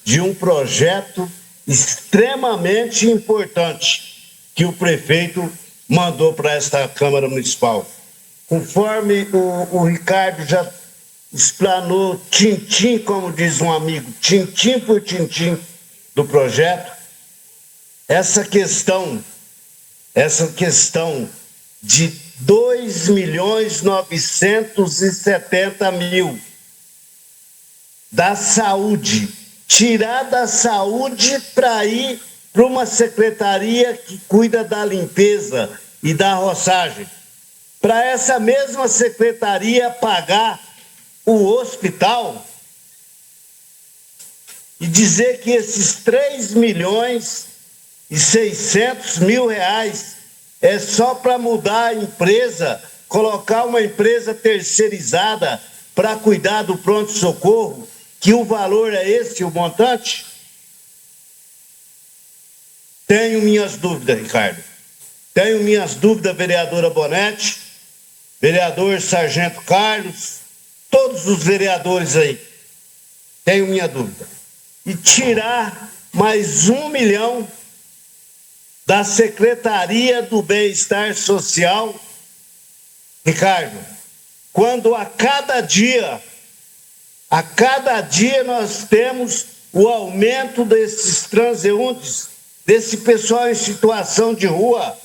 de um projeto extremamente importante que o prefeito mandou para esta Câmara Municipal. Conforme o Ricardo já explanou, tintim, como diz um amigo, tintim por tintim do projeto, essa questão de 2.970.000 da saúde, tirar da saúde para ir para uma secretaria que cuida da limpeza e da roçagem, para essa mesma secretaria pagar o hospital e dizer que esses 3.600.000 reais é só para mudar a empresa, colocar uma empresa terceirizada para cuidar do pronto-socorro, que o valor é esse, o montante? Tenho minhas dúvidas, Ricardo. Tenho minhas dúvidas, vereadora Bonetti, vereador Sargento Carlos, todos os vereadores aí. Tenho minha dúvida. E tirar mais 1 milhão da Secretaria do Bem-Estar Social, Ricardo, quando a cada dia nós temos o aumento desses transeuntes, desse pessoal em situação de rua,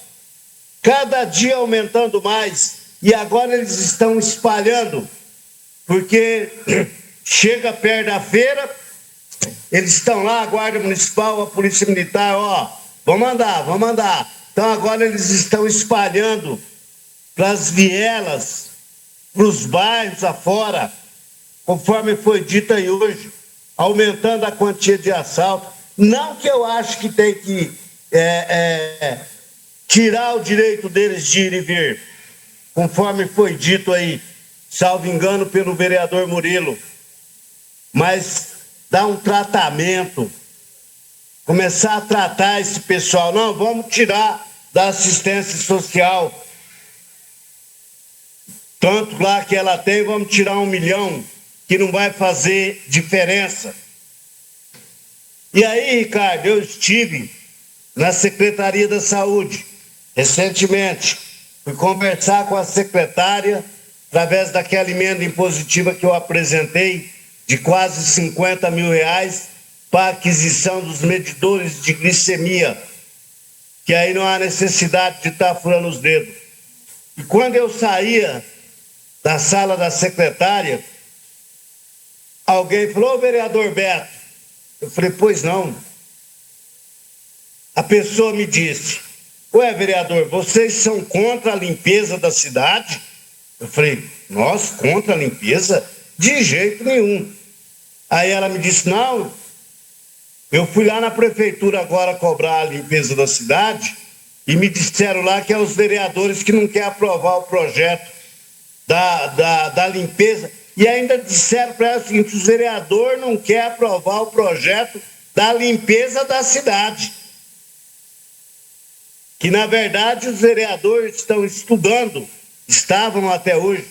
cada dia aumentando mais, e agora eles estão espalhando, porque chega perto da feira, eles estão lá, a Guarda Municipal, a Polícia Militar, ó, vamos andar. Então agora eles estão espalhando para as vielas, para os bairros afora, conforme foi dito aí hoje, aumentando a quantia de assalto. Não que eu acho que tem que tirar o direito deles de ir e vir, conforme foi dito aí, salvo engano, pelo vereador Murilo, mas dar um tratamento, começar a tratar esse pessoal. Não, vamos tirar da assistência social, tanto lá que ela tem, vamos tirar 1 milhão, que não vai fazer diferença. E aí, Ricardo, eu estive na Secretaria da Saúde recentemente, fui conversar com a secretária através daquela emenda impositiva que eu apresentei de quase 50 mil reais para a aquisição dos medidores de glicemia, que aí não há necessidade de estar furando os dedos. E quando eu saía da sala da secretária, alguém falou: ô, vereador Beto. Eu falei: pois não. A pessoa me disse: ué, vereador, vocês são contra a limpeza da cidade? Eu falei: nós contra a limpeza? De jeito nenhum. Aí ela me disse: não, eu fui lá na prefeitura agora cobrar a limpeza da cidade e me disseram lá que é os vereadores que não querem aprovar o projeto da limpeza. E ainda disseram para ela o seguinte: os vereadores não querem aprovar o projeto da limpeza da cidade. Que, na verdade, os vereadores estão estudando, estavam até hoje,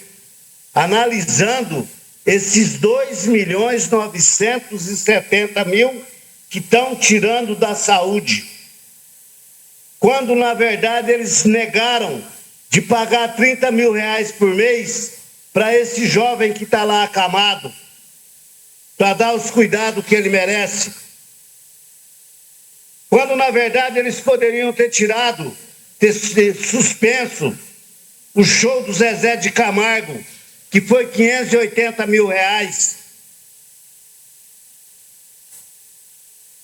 analisando esses 2.970.000 que estão tirando da saúde. Quando, na verdade, eles negaram de pagar 30 mil reais por mês para esse jovem que está lá acamado, para dar os cuidados que ele merece. Quando, na verdade, eles poderiam ter tirado ter suspenso o show do Zezé de Camargo, que foi R$580 mil.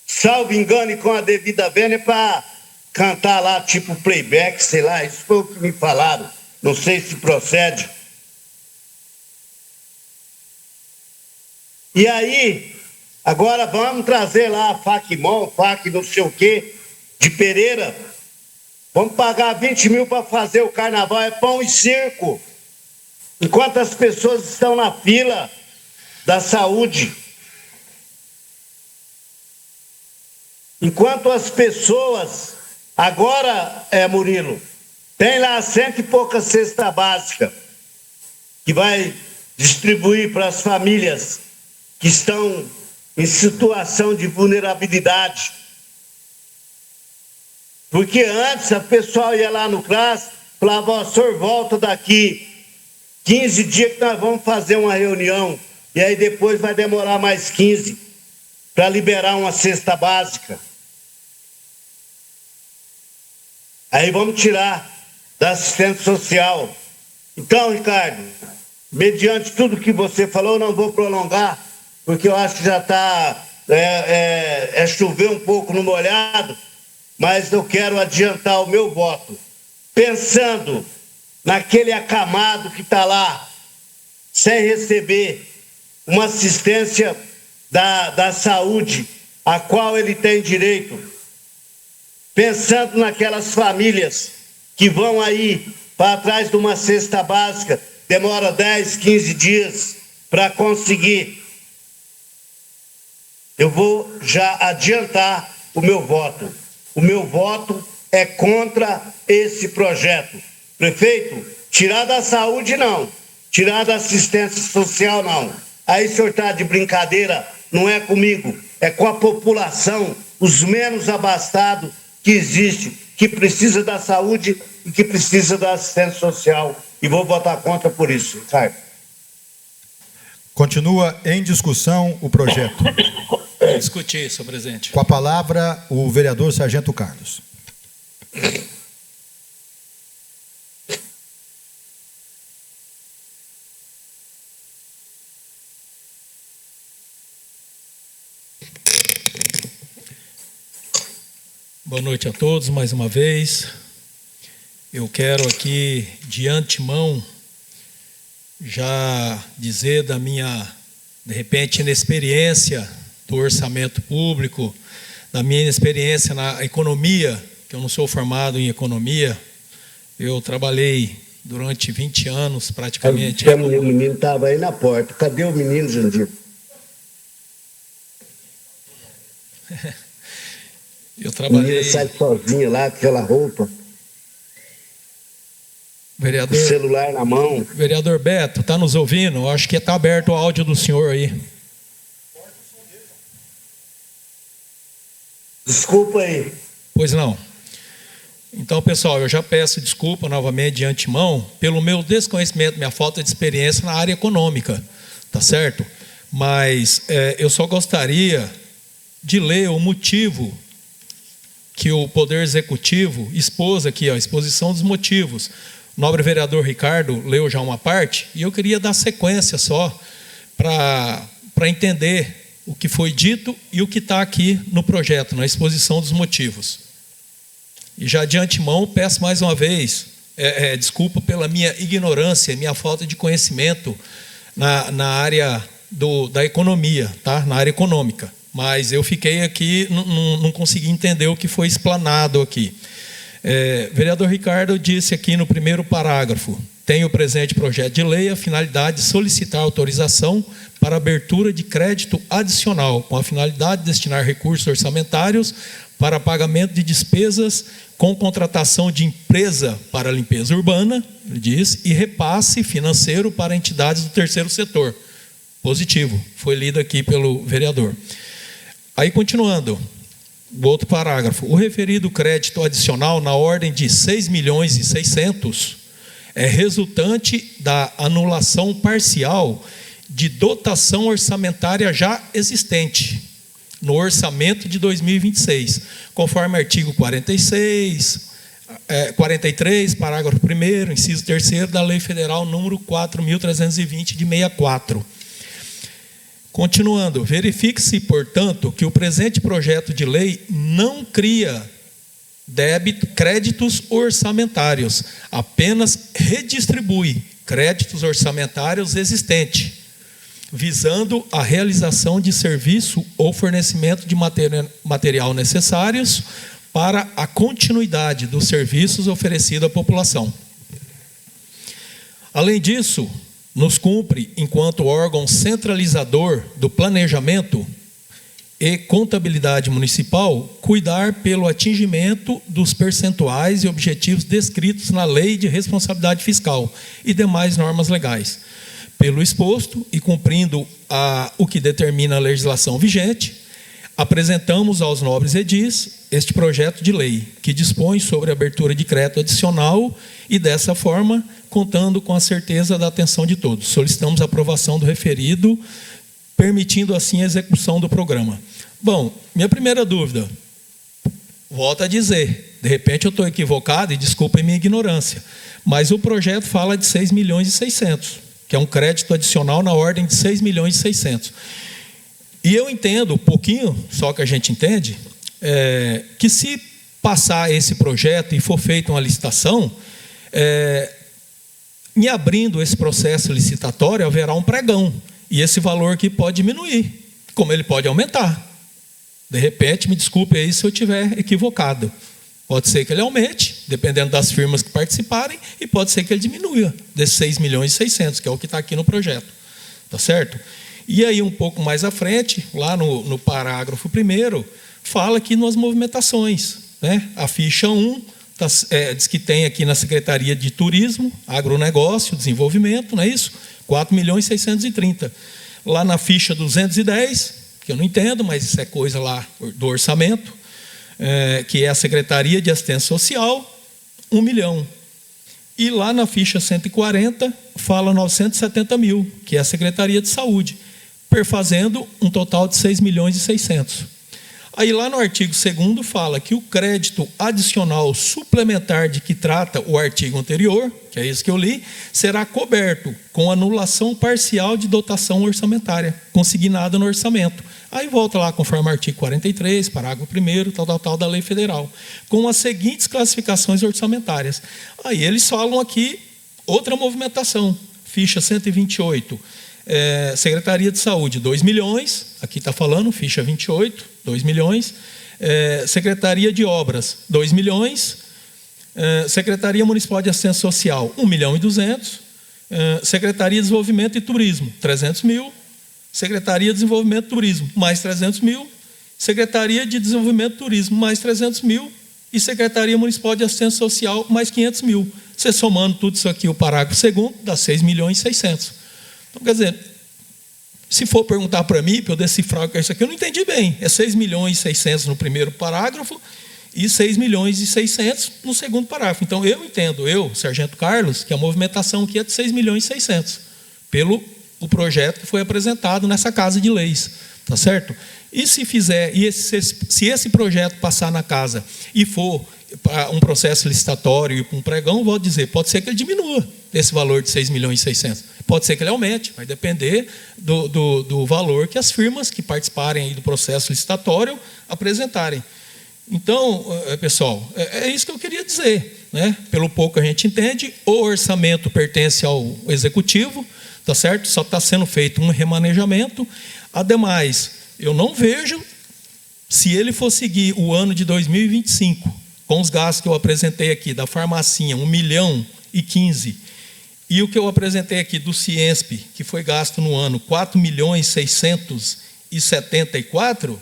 Salvo engano, e com a devida vênia, para cantar lá, tipo playback, sei lá, isso foi o que me falaram. Não sei se procede. E aí, agora vamos trazer lá a Facmon, Fac não sei o quê, de Pereira. Vamos pagar 20 mil para fazer o carnaval, é pão e circo. Enquanto as pessoas estão na fila da saúde. Enquanto as pessoas, agora, Murilo, tem lá 100 e poucas cesta básica que vai distribuir para as famílias que estão em situação de vulnerabilidade. Porque antes a pessoa ia lá no CRAS, falava, ó, senhor, volta daqui 15 dias que nós vamos fazer uma reunião. E aí depois vai demorar mais 15 para liberar uma cesta básica. Aí vamos tirar da assistência social. Então, Ricardo, mediante tudo que você falou, eu não vou prolongar, porque eu acho que já está chover um pouco no molhado, mas eu quero adiantar o meu voto, pensando naquele acamado que está lá, sem receber uma assistência da saúde, a qual ele tem direito, pensando naquelas famílias que vão aí para trás de uma cesta básica, demora 10, 15 dias para conseguir. Eu vou já adiantar o meu voto. O meu voto é contra esse projeto. Prefeito, tirar da saúde não, tirar da assistência social não. Aí o senhor está de brincadeira, não é comigo, é com a população, os menos abastados que existe, que precisa da saúde e que precisa da assistência social. E vou votar contra por isso, Ricardo. Continua em discussão o projeto. Discutir, senhor presidente. Com a palavra, o vereador Sargento Carlos. Boa noite a todos, mais uma vez. Eu quero aqui, de antemão, já dizer da minha, de repente, inexperiência do orçamento público, da minha inexperiência na economia, que eu não sou formado em economia. Eu trabalhei durante 20 anos, praticamente. O menino estava aí na porta. Cadê o menino, Jandir? Eu trabalhei... A menina sai sozinha lá, com aquela roupa. Vereador, o celular na mão. Vereador Beto, está nos ouvindo? Eu acho que está aberto o áudio do senhor aí. Desculpa aí. Pois não. Então, pessoal, eu já peço desculpa novamente de antemão pelo meu desconhecimento, minha falta de experiência na área econômica, tá certo? Mas eu só gostaria de ler o motivo que o Poder Executivo expôs aqui, a exposição dos motivos. O nobre vereador Ricardo leu já uma parte, e eu queria dar sequência só para entender o que foi dito e o que está aqui no projeto, na exposição dos motivos. E já de antemão peço mais uma vez, desculpa pela minha ignorância, minha falta de conhecimento na área da economia, tá? Na área econômica. Mas eu fiquei aqui, não consegui entender o que foi explanado aqui. Vereador Ricardo disse aqui no primeiro parágrafo: tem o presente projeto de lei a finalidade de solicitar autorização para abertura de crédito adicional, com a finalidade de destinar recursos orçamentários para pagamento de despesas com contratação de empresa para limpeza urbana, ele diz, e repasse financeiro para entidades do terceiro setor. Positivo, foi lido aqui pelo vereador. Aí, continuando, o outro parágrafo: o referido crédito adicional na ordem de 6.600.000 é resultante da anulação parcial de dotação orçamentária já existente no orçamento de 2026, conforme artigo 46, 43, parágrafo 1º, inciso 3º da Lei Federal número 4.320 de 64. Continuando, verifique-se, portanto, que o presente projeto de lei não cria créditos orçamentários, apenas redistribui créditos orçamentários existentes, visando a realização de serviço ou fornecimento de material necessários para a continuidade dos serviços oferecidos à população. Além disso, nos cumpre, enquanto órgão centralizador do planejamento e contabilidade municipal, cuidar pelo atingimento dos percentuais e objetivos descritos na Lei de Responsabilidade Fiscal e demais normas legais. Pelo exposto e cumprindo o que determina a legislação vigente, apresentamos aos nobres edis este projeto de lei, que dispõe sobre a abertura de crédito adicional e, dessa forma, contando com a certeza da atenção de todos. Solicitamos a aprovação do referido, permitindo assim a execução do programa. Bom, minha primeira dúvida, volto a dizer, de repente eu estou equivocado e desculpem minha ignorância, mas o projeto fala de 6 milhões e 600, que é um crédito adicional na ordem de 6 milhões e 600. E eu entendo, um pouquinho, só que a gente entende, que se passar esse projeto e for feita uma licitação, em abrindo esse processo licitatório, haverá um pregão, e esse valor aqui pode diminuir, como ele pode aumentar. De repente, me desculpe aí se eu estiver equivocado. Pode ser que ele aumente, dependendo das firmas que participarem, e pode ser que ele diminua desses 6 milhões e 600, que é o que está aqui no projeto. Tá certo? E aí, um pouco mais à frente, lá no parágrafo 1º, fala aqui nas movimentações, né? A ficha 1 diz que tem aqui na Secretaria de Turismo, Agronegócio, Desenvolvimento, não é isso? 4 milhões e 630. Lá na ficha 210, que eu não entendo, mas isso é coisa lá do orçamento, que é a Secretaria de Assistência Social, 1 milhão. E lá na ficha 140, fala 970 mil, que é a Secretaria de Saúde, perfazendo um total de 6 milhões e 600. Aí lá no artigo 2º fala que o crédito adicional suplementar de que trata o artigo anterior, que é esse que eu li, será coberto com anulação parcial de dotação orçamentária, consignada no orçamento. Aí volta lá conforme o artigo 43, parágrafo 1º, tal, da Lei Federal, com as seguintes classificações orçamentárias. Aí eles falam aqui outra movimentação, ficha 128, Secretaria de Saúde, 2 milhões, aqui está falando, ficha 28, 2 milhões, Secretaria de Obras, 2 milhões, Secretaria Municipal de Assistência Social, 1 milhão e 200, Secretaria de Desenvolvimento e Turismo, 300 mil, Secretaria de Desenvolvimento e Turismo, mais 300 mil, Secretaria de Desenvolvimento e Turismo, mais 300 mil, e Secretaria Municipal de Assistência Social, mais 500 mil. Você somando tudo isso aqui, o parágrafo 2º, dá 6 milhões e 600. Então, quer dizer, se for perguntar para mim, para eu decifrar o que é isso aqui, eu não entendi bem. É 6 milhões e 600 no primeiro parágrafo e 6 milhões e 600 no segundo parágrafo. Então, eu entendo, Sargento Carlos, que a movimentação aqui é de 6 milhões e 600, pelo o projeto que foi apresentado nessa Casa de Leis. Tá certo? E se se esse projeto passar na casa e for para um processo licitatório e para um pregão, vou dizer, pode ser que ele diminua esse valor de 6 milhões e 600. Pode ser que ele aumente, vai depender do valor que as firmas que participarem aí do processo licitatório apresentarem. Então, pessoal, é isso que eu queria dizer, né? Pelo pouco que a gente entende, o orçamento pertence ao executivo, tá certo? Só está sendo feito um remanejamento. Ademais, eu não vejo, se ele for seguir o ano de 2025, com os gastos que eu apresentei aqui, da farmacinha, 1 milhão e 15, e o que eu apresentei aqui do Ciesp, que foi gasto no ano 4 milhões 674,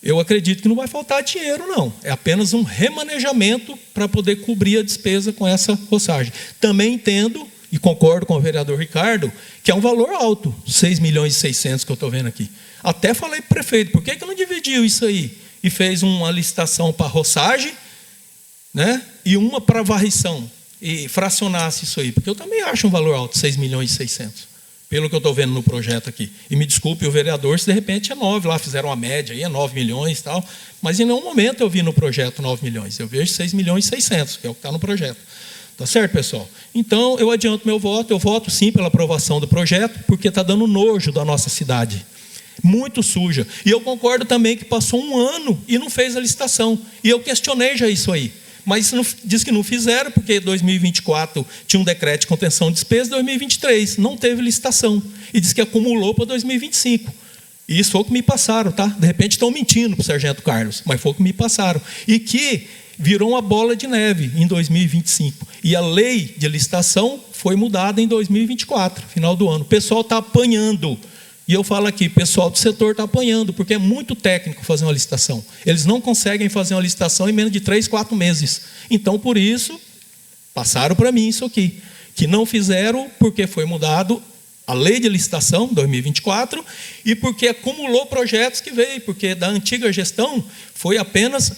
eu acredito que não vai faltar dinheiro, não. É apenas um remanejamento para poder cobrir a despesa com essa roçagem. Também entendo, e concordo com o vereador Ricardo, que é um valor alto, 6 milhões e 600 que eu estou vendo aqui. Até falei para o prefeito, por que não dividiu isso aí? E fez uma licitação para roçagem, né? E uma para varrição, e fracionasse isso aí, porque eu também acho um valor alto, 6 milhões e 600. pelo que eu estou vendo no projeto aqui. E me desculpe o vereador se de repente é 9, lá fizeram uma média, aí é 9 milhões e tal, mas em nenhum momento eu vi no projeto 9 milhões, eu vejo 6 milhões e 600, que é o que está no projeto. Tá certo, pessoal? Então, eu adianto meu voto, eu voto sim pela aprovação do projeto, porque está dando nojo da nossa cidade. Muito suja. E eu concordo também que passou um ano e não fez a licitação. E eu questionei já isso aí. Mas diz que não fizeram, porque 2024 tinha um decreto de contenção de despesa, 2023 não teve licitação. E diz que acumulou para 2025. E isso foi o que me passaram, tá? De repente estão mentindo para o Sargento Carlos, mas foi o que me passaram. E que virou uma bola de neve em 2025. E a lei de licitação foi mudada em 2024, final do ano. O pessoal está apanhando. E eu falo aqui, o pessoal do setor está apanhando, porque é muito técnico fazer uma licitação. Eles não conseguem fazer uma licitação em menos de 3, 4 meses. Então, por isso, passaram para mim isso aqui. Que não fizeram porque foi mudado a lei de licitação, 2024, e porque acumulou projetos que veio, porque da antiga gestão foi apenas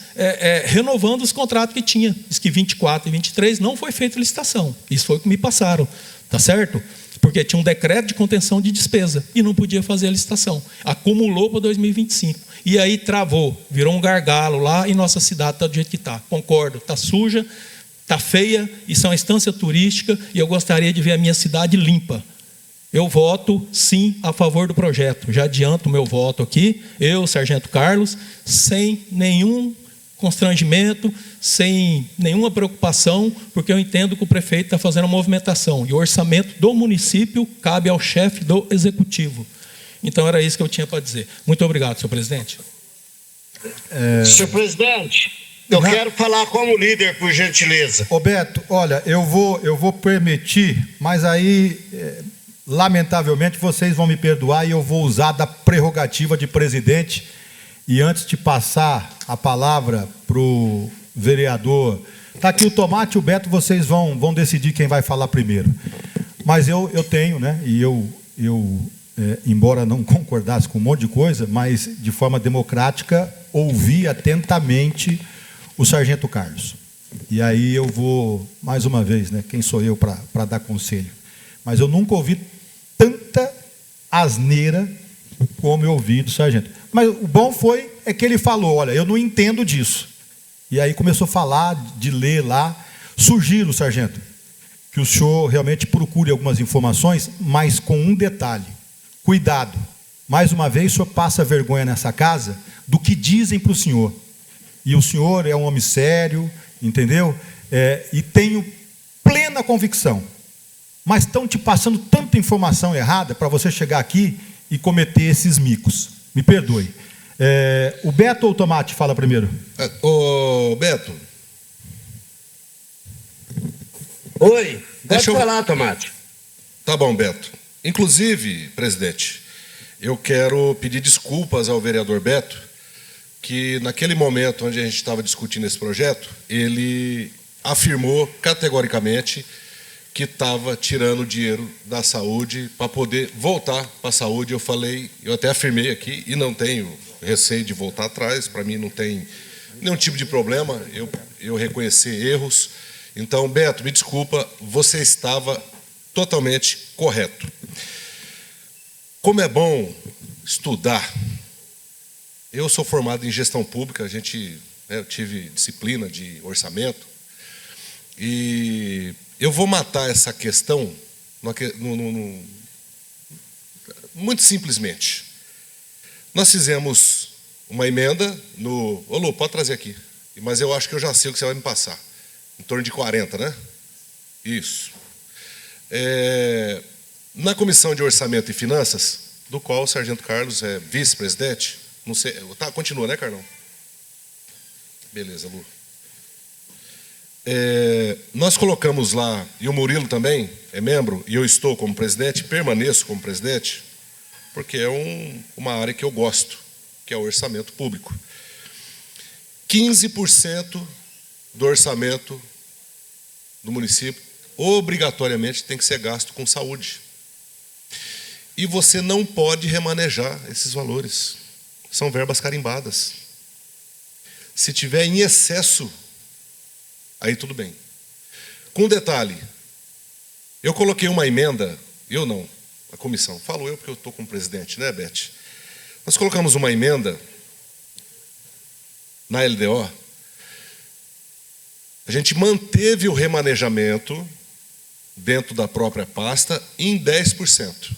renovando os contratos que tinha. Diz que 24 e 23 não foi feita licitação. Isso foi o que me passaram, tá certo? Porque tinha um decreto de contenção de despesa e não podia fazer a licitação. Acumulou para 2025. E aí travou, virou um gargalo lá e nossa cidade está do jeito que está. Concordo, está suja, está feia, isso é uma instância turística e eu gostaria de ver a minha cidade limpa. Eu voto, sim, a favor do projeto. Já adianto o meu voto aqui, eu, Sargento Carlos, sem nenhum constrangimento, sem nenhuma preocupação, porque eu entendo que o prefeito está fazendo uma movimentação. E o orçamento do município cabe ao chefe do executivo. Então, era isso que eu tinha para dizer. Muito obrigado, senhor presidente. Senhor presidente, eu quero falar como líder, por gentileza. Ô Beto, olha, eu vou permitir, mas aí... lamentavelmente, vocês vão me perdoar e eu vou usar da prerrogativa de presidente. E antes de passar a palavra para o vereador, está aqui o Tomate e o Beto, vocês vão decidir quem vai falar primeiro. Mas eu tenho, né? E embora não concordasse com um monte de coisa, mas de forma democrática, ouvi atentamente o Sargento Carlos. E aí eu vou, mais uma vez, né? Quem sou eu para dar conselho? Mas eu nunca ouvi tanta asneira como eu ouvi do sargento. Mas o bom é que ele falou, olha, eu não entendo disso. E aí começou a falar, de ler lá. Sugiro, sargento, que o senhor realmente procure algumas informações, mas com um detalhe. Cuidado. Mais uma vez, o senhor passa vergonha nessa casa do que dizem para o senhor. E o senhor é um homem sério, entendeu? E tenho plena convicção. Mas estão te passando tanta informação errada para você chegar aqui e cometer esses micos. Me perdoe. O Beto ou o Tomate fala primeiro? Ô, Beto. Oi, pode falar, Tomate. Tá bom, Beto. Inclusive, presidente, eu quero pedir desculpas ao vereador Beto, que naquele momento onde a gente estava discutindo esse projeto, ele afirmou categoricamente que estava tirando dinheiro da saúde para poder voltar para a saúde. Eu até afirmei aqui, e não tenho receio de voltar atrás, para mim não tem nenhum tipo de problema, eu reconhecer erros. Então, Beto, me desculpa, você estava totalmente correto. Como é bom estudar. Eu sou formado em gestão pública, eu tive disciplina de orçamento, e eu vou matar essa questão muito simplesmente. Nós fizemos uma emenda no... Ô, Lu, pode trazer aqui. Mas eu acho que eu já sei o que você vai me passar. Em torno de 40, né? Isso. Na Comissão de Orçamento e Finanças, do qual o Sargento Carlos é vice-presidente. Não sei, tá, continua, né, Carlão? Beleza, Lu. Nós colocamos lá, e o Murilo também é membro, e eu estou como presidente, permaneço como presidente, porque é uma área que eu gosto, que é o orçamento público. 15% do orçamento do município, obrigatoriamente, tem que ser gasto com saúde. E você não pode remanejar esses valores. São verbas carimbadas. Se tiver em excesso, aí tudo bem. Com detalhe, eu coloquei uma emenda, comissão, falo eu porque eu estou como presidente, né, Beth? Nós colocamos uma emenda na LDO, a gente manteve o remanejamento dentro da própria pasta em 10%.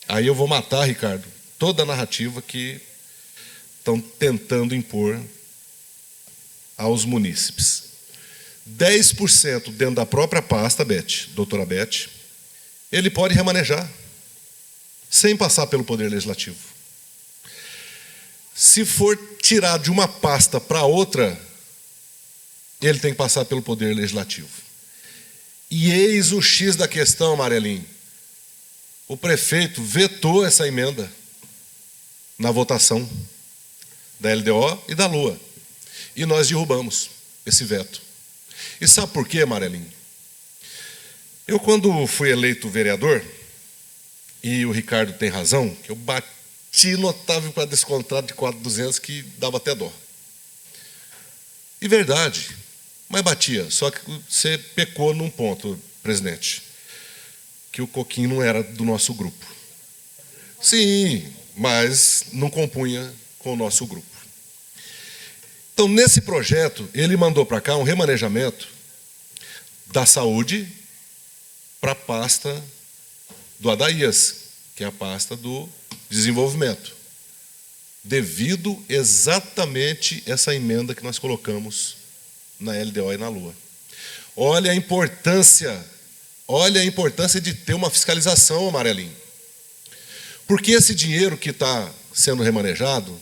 Aí eu vou matar, Ricardo, toda a narrativa que estão tentando impor aos munícipes. 10% dentro da própria pasta, Beth, doutora Beth, ele pode remanejar, sem passar pelo Poder Legislativo. Se for tirar de uma pasta para outra, ele tem que passar pelo Poder Legislativo. E eis o X da questão, Amarelinho. O prefeito vetou essa emenda na votação da LDO e da LOA. E nós derrubamos esse veto. E sabe por quê, Amarelinho? Eu, quando fui eleito vereador, e o Ricardo tem razão, que eu bati no Otávio para descontrato de 4.200 que dava até dó. E verdade, mas batia. Só que você pecou num ponto, presidente, que o Coquinho não era do nosso grupo. Sim, mas não compunha com o nosso grupo. Então, nesse projeto, ele mandou para cá um remanejamento da saúde para a pasta do Adaías, que é a pasta do desenvolvimento, devido exatamente essa emenda que nós colocamos na LDO e na LOA. Olha a importância de ter uma fiscalização, Amarelinho. Porque esse dinheiro que está sendo remanejado,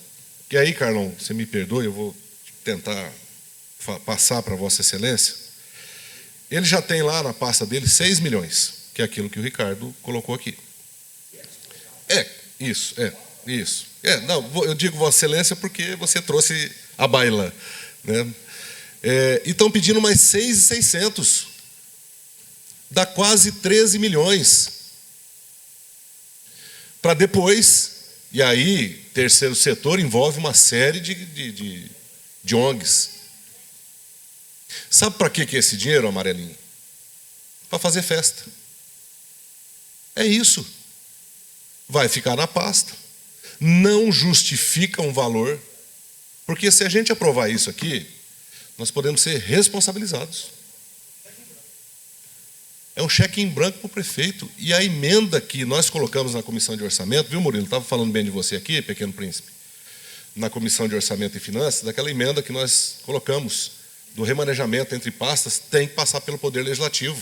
que aí, Carlão, você me perdoe, eu vou tentar passar para Vossa Excelência, ele já tem lá na pasta dele 6 milhões, que é aquilo que o Ricardo colocou aqui. Isso. Não, eu digo Vossa Excelência porque você trouxe a baila, né? E estão pedindo mais 6.600. Dá quase 13 milhões. Para depois, e aí, terceiro setor envolve uma série de ONGs. Sabe para que é esse dinheiro, Amarelinho? Para fazer festa. É isso. Vai ficar na pasta. Não justifica um valor, porque se a gente aprovar isso aqui, nós podemos ser responsabilizados. É um cheque em branco para o prefeito. E a emenda que nós colocamos na Comissão de Orçamento, viu, Murilo? Estava falando bem de você aqui, pequeno príncipe, na Comissão de Orçamento e Finanças, daquela emenda que nós colocamos do remanejamento entre pastas, tem que passar pelo Poder Legislativo.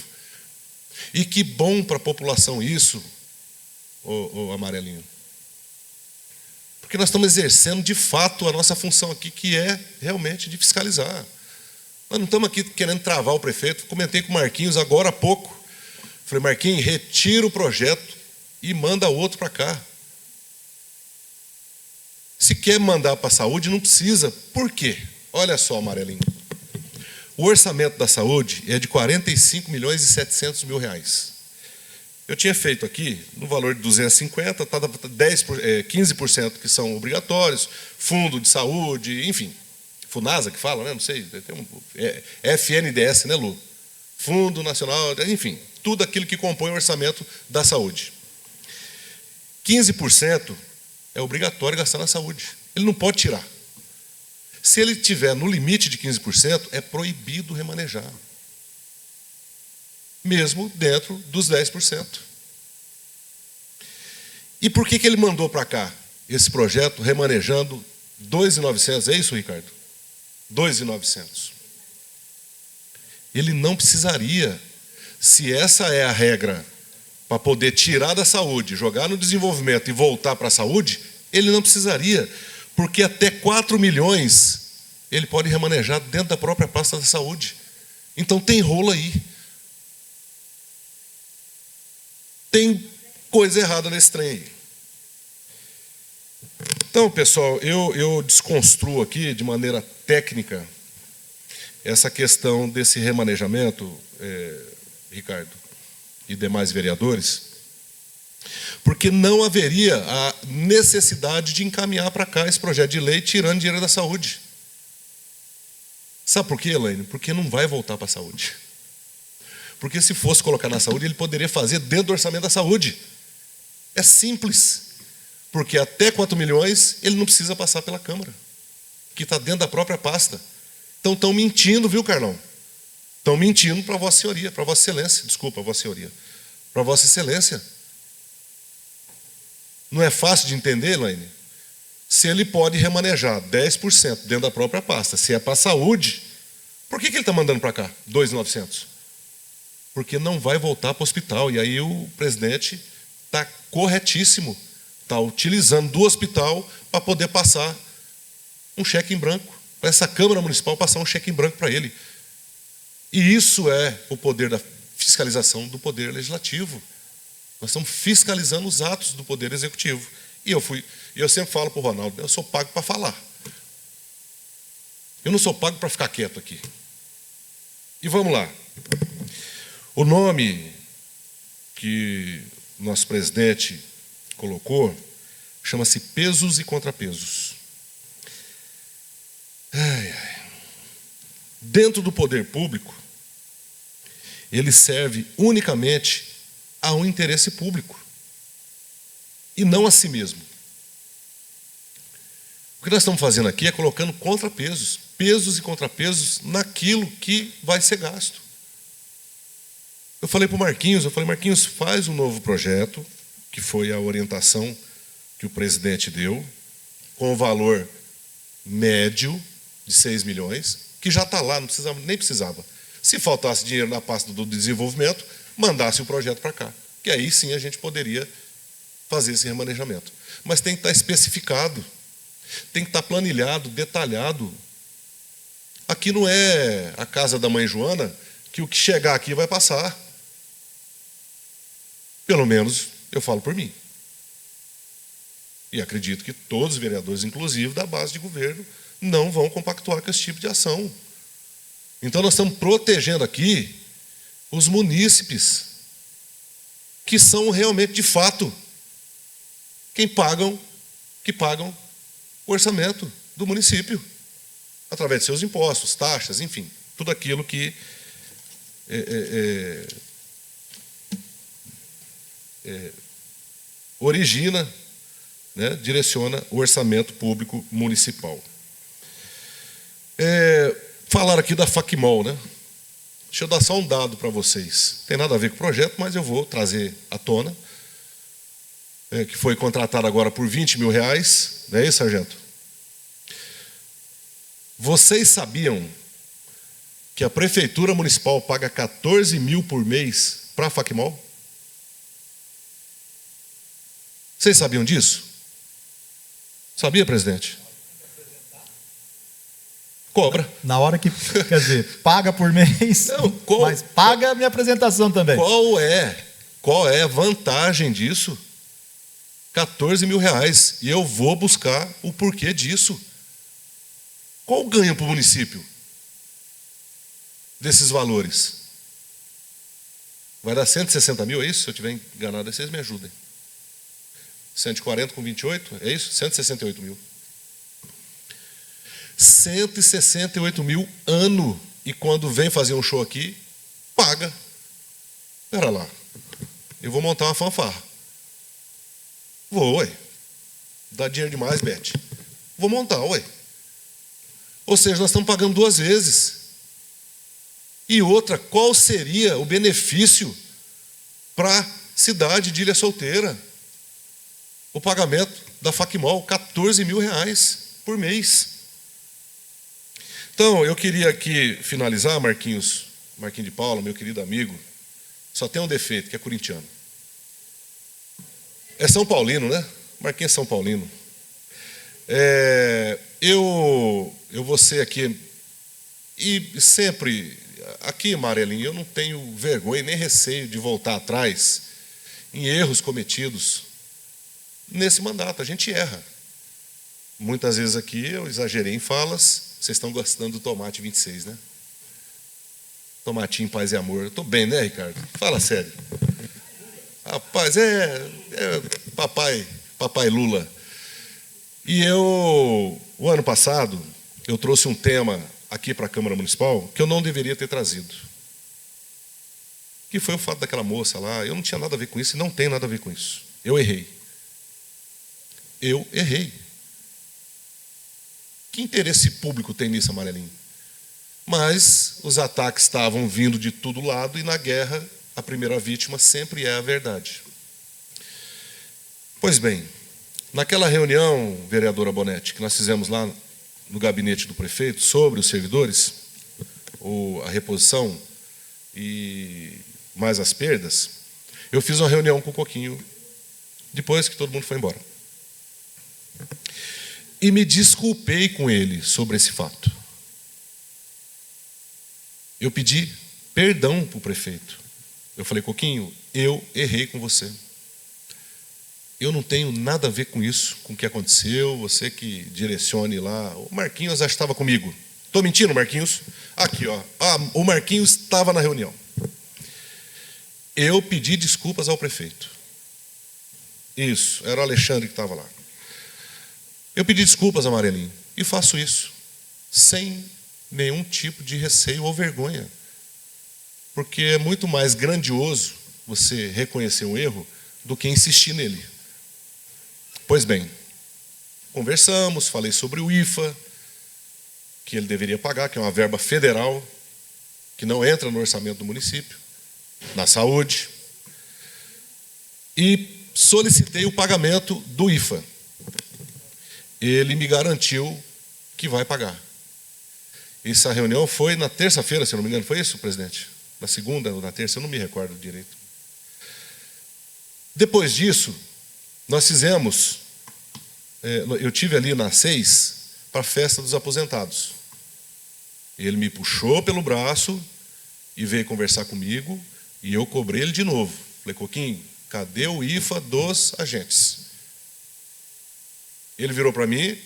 E que bom para a população isso, ô Amarelinho. Porque nós estamos exercendo de fato a nossa função aqui, que é realmente de fiscalizar. Nós não estamos aqui querendo travar o prefeito. Comentei com o Marquinhos agora há pouco. Falei, Marquinhos, retira o projeto e manda outro para cá. Se quer mandar para a saúde, não precisa. Por quê? Olha só, Amarelinho. O orçamento da saúde é de 45 milhões e 700 mil reais. Eu tinha feito aqui, no valor de 250, 15% que são obrigatórios, fundo de saúde, enfim. FUNASA que fala, né? Não sei, tem FNDS, né, Lu? Fundo Nacional, enfim, tudo aquilo que compõe o orçamento da saúde. 15% é obrigatório gastar na saúde. Ele não pode tirar. Se ele estiver no limite de 15%, é proibido remanejar. Mesmo dentro dos 10%. E por que ele mandou para cá esse projeto remanejando 2.900? É isso, Ricardo? 2.900. Ele não precisaria, se essa é a regra para poder tirar da saúde, jogar no desenvolvimento e voltar para a saúde, ele não precisaria, porque até 4 milhões ele pode remanejar dentro da própria pasta da saúde. Então tem rolo aí. Tem coisa errada nesse trem aí. Então, pessoal, eu desconstruo aqui de maneira técnica essa questão desse remanejamento, Ricardo, e demais vereadores, porque não haveria a necessidade de encaminhar para cá esse projeto de lei tirando dinheiro da saúde. Sabe por quê, Elaine? Porque não vai voltar para a saúde. Porque se fosse colocar na saúde, ele poderia fazer dentro do orçamento da saúde. É simples. Porque até 4 milhões ele não precisa passar pela Câmara, que está dentro da própria pasta. Então estão mentindo, viu, Carlão? Estão mentindo para Vossa Senhoria, para Vossa Excelência. Desculpa, Vossa Senhoria. Para Vossa Excelência. Não é fácil de entender, Elaine? Se ele pode remanejar 10% dentro da própria pasta, se é para a saúde, por que ele está mandando para cá 2.900? Porque não vai voltar para o hospital. E aí o presidente está corretíssimo. Está utilizando do hospital para poder passar um cheque em branco. Para essa Câmara Municipal passar um cheque em branco para ele. E isso é o poder da fiscalização do Poder Legislativo. Nós estamos fiscalizando os atos do Poder Executivo. E eu sempre falo para o Ronaldo, eu sou pago para falar. Eu não sou pago para ficar quieto aqui. E vamos lá. O nome que o nosso presidente colocou chama-se pesos e contrapesos. Dentro do poder público, ele serve unicamente a um interesse público e não a si mesmo. O que nós estamos fazendo aqui é colocando contrapesos, pesos e contrapesos naquilo que vai ser gasto. Eu falei para o Marquinhos, Marquinhos, faz um novo projeto, que foi a orientação que o presidente deu, com o valor médio de 6 milhões, que já está lá, não precisava, nem precisava. Se faltasse dinheiro na pasta do desenvolvimento, mandasse o projeto para cá, que aí sim a gente poderia fazer esse remanejamento. Mas tem que estar especificado, tem que estar planilhado, detalhado. Aqui não é a casa da mãe Joana, que o que chegar aqui vai passar. Pelo menos eu falo por mim. E acredito que todos os vereadores, inclusive da base de governo, não vão compactuar com esse tipo de ação. Então nós estamos protegendo aqui os munícipes, que são realmente, de fato, que pagam o orçamento do município, através de seus impostos, taxas, enfim, tudo aquilo que origina, né, direciona o orçamento público municipal. Falaram aqui da Facmol, né? Deixa eu dar só um dado para vocês. Não tem nada a ver com o projeto, mas eu vou trazer à tona. Que foi contratado agora por R$20 mil, não é isso, sargento? Vocês sabiam que a Prefeitura Municipal paga 14 mil por mês para a Facmol? Vocês sabiam disso? Sabia, presidente? Cobra. Na hora que, quer dizer, paga por mês, não, mas paga a minha apresentação também. Qual é a vantagem disso? 14 mil reais. E eu vou buscar o porquê disso. Qual o ganho para o município desses valores? Vai dar 160 mil, é isso? Se eu estiver enganado, aí vocês me ajudem. 140 com 28, é isso? 168 mil. 168 mil ano. E quando vem fazer um show aqui, paga. Espera lá. Eu vou montar uma fanfarra. Vou, ué. Dá dinheiro demais, Beth. Vou montar, ué. Ou seja, nós estamos pagando 2 vezes. E outra, qual seria o benefício para a cidade de Ilha Solteira? O pagamento da Facmol, 14 mil reais por mês. Então, eu queria aqui finalizar, Marquinhos de Paula, meu querido amigo, só tem um defeito, que é corintiano. É São Paulino, né? Marquinhos é São Paulino. Eu vou ser aqui, e sempre, aqui, Marelinho, eu não tenho vergonha nem receio de voltar atrás em erros cometidos nesse mandato. A gente erra. Muitas vezes aqui eu exagerei em falas. Vocês estão gostando do tomate 26, né? Tomatinho, paz e amor. Eu estou bem, né, Ricardo? Fala sério. Rapaz, papai Lula. E o ano passado, eu trouxe um tema aqui para a Câmara Municipal que eu não deveria ter trazido. Que foi o fato daquela moça lá. Eu não tinha nada a ver com isso e não tenho nada a ver com isso. eu errei. Eu errei. Que interesse público tem nisso, Amarelinho? Mas os ataques estavam vindo de todo lado e na guerra a primeira vítima sempre é a verdade. Pois bem, naquela reunião, vereadora Bonetti, que nós fizemos lá no gabinete do prefeito sobre os servidores, ou a reposição e mais as perdas, eu fiz uma reunião com o Coquinho depois que todo mundo foi embora. E me desculpei com ele sobre esse fato. Eu pedi perdão para o prefeito. Eu falei, Coquinho, eu errei com você. Eu não tenho nada a ver com isso, com o que aconteceu, você que direcione lá. O Marquinhos já estava comigo. Estou mentindo, Marquinhos? Aqui, ó. O Marquinhos estava na reunião. Eu pedi desculpas ao prefeito. Isso, era o Alexandre que estava lá. Eu pedi desculpas, Amarelinho, e faço isso, sem nenhum tipo de receio ou vergonha. Porque é muito mais grandioso você reconhecer um erro do que insistir nele. Pois bem, conversamos, falei sobre o IFA, que ele deveria pagar, que é uma verba federal, que não entra no orçamento do município, na saúde, e solicitei o pagamento do IFA. Ele me garantiu que vai pagar. Essa reunião foi na terça-feira, se eu não me engano, foi isso, presidente? Na segunda ou na terça, eu não me recordo direito. Depois disso, nós fizemos, eu tive ali na 6 para a festa dos aposentados. Ele me puxou pelo braço e veio conversar comigo e eu cobrei ele de novo. Falei, Coquinho, cadê o IFA dos agentes? Ele virou para mim,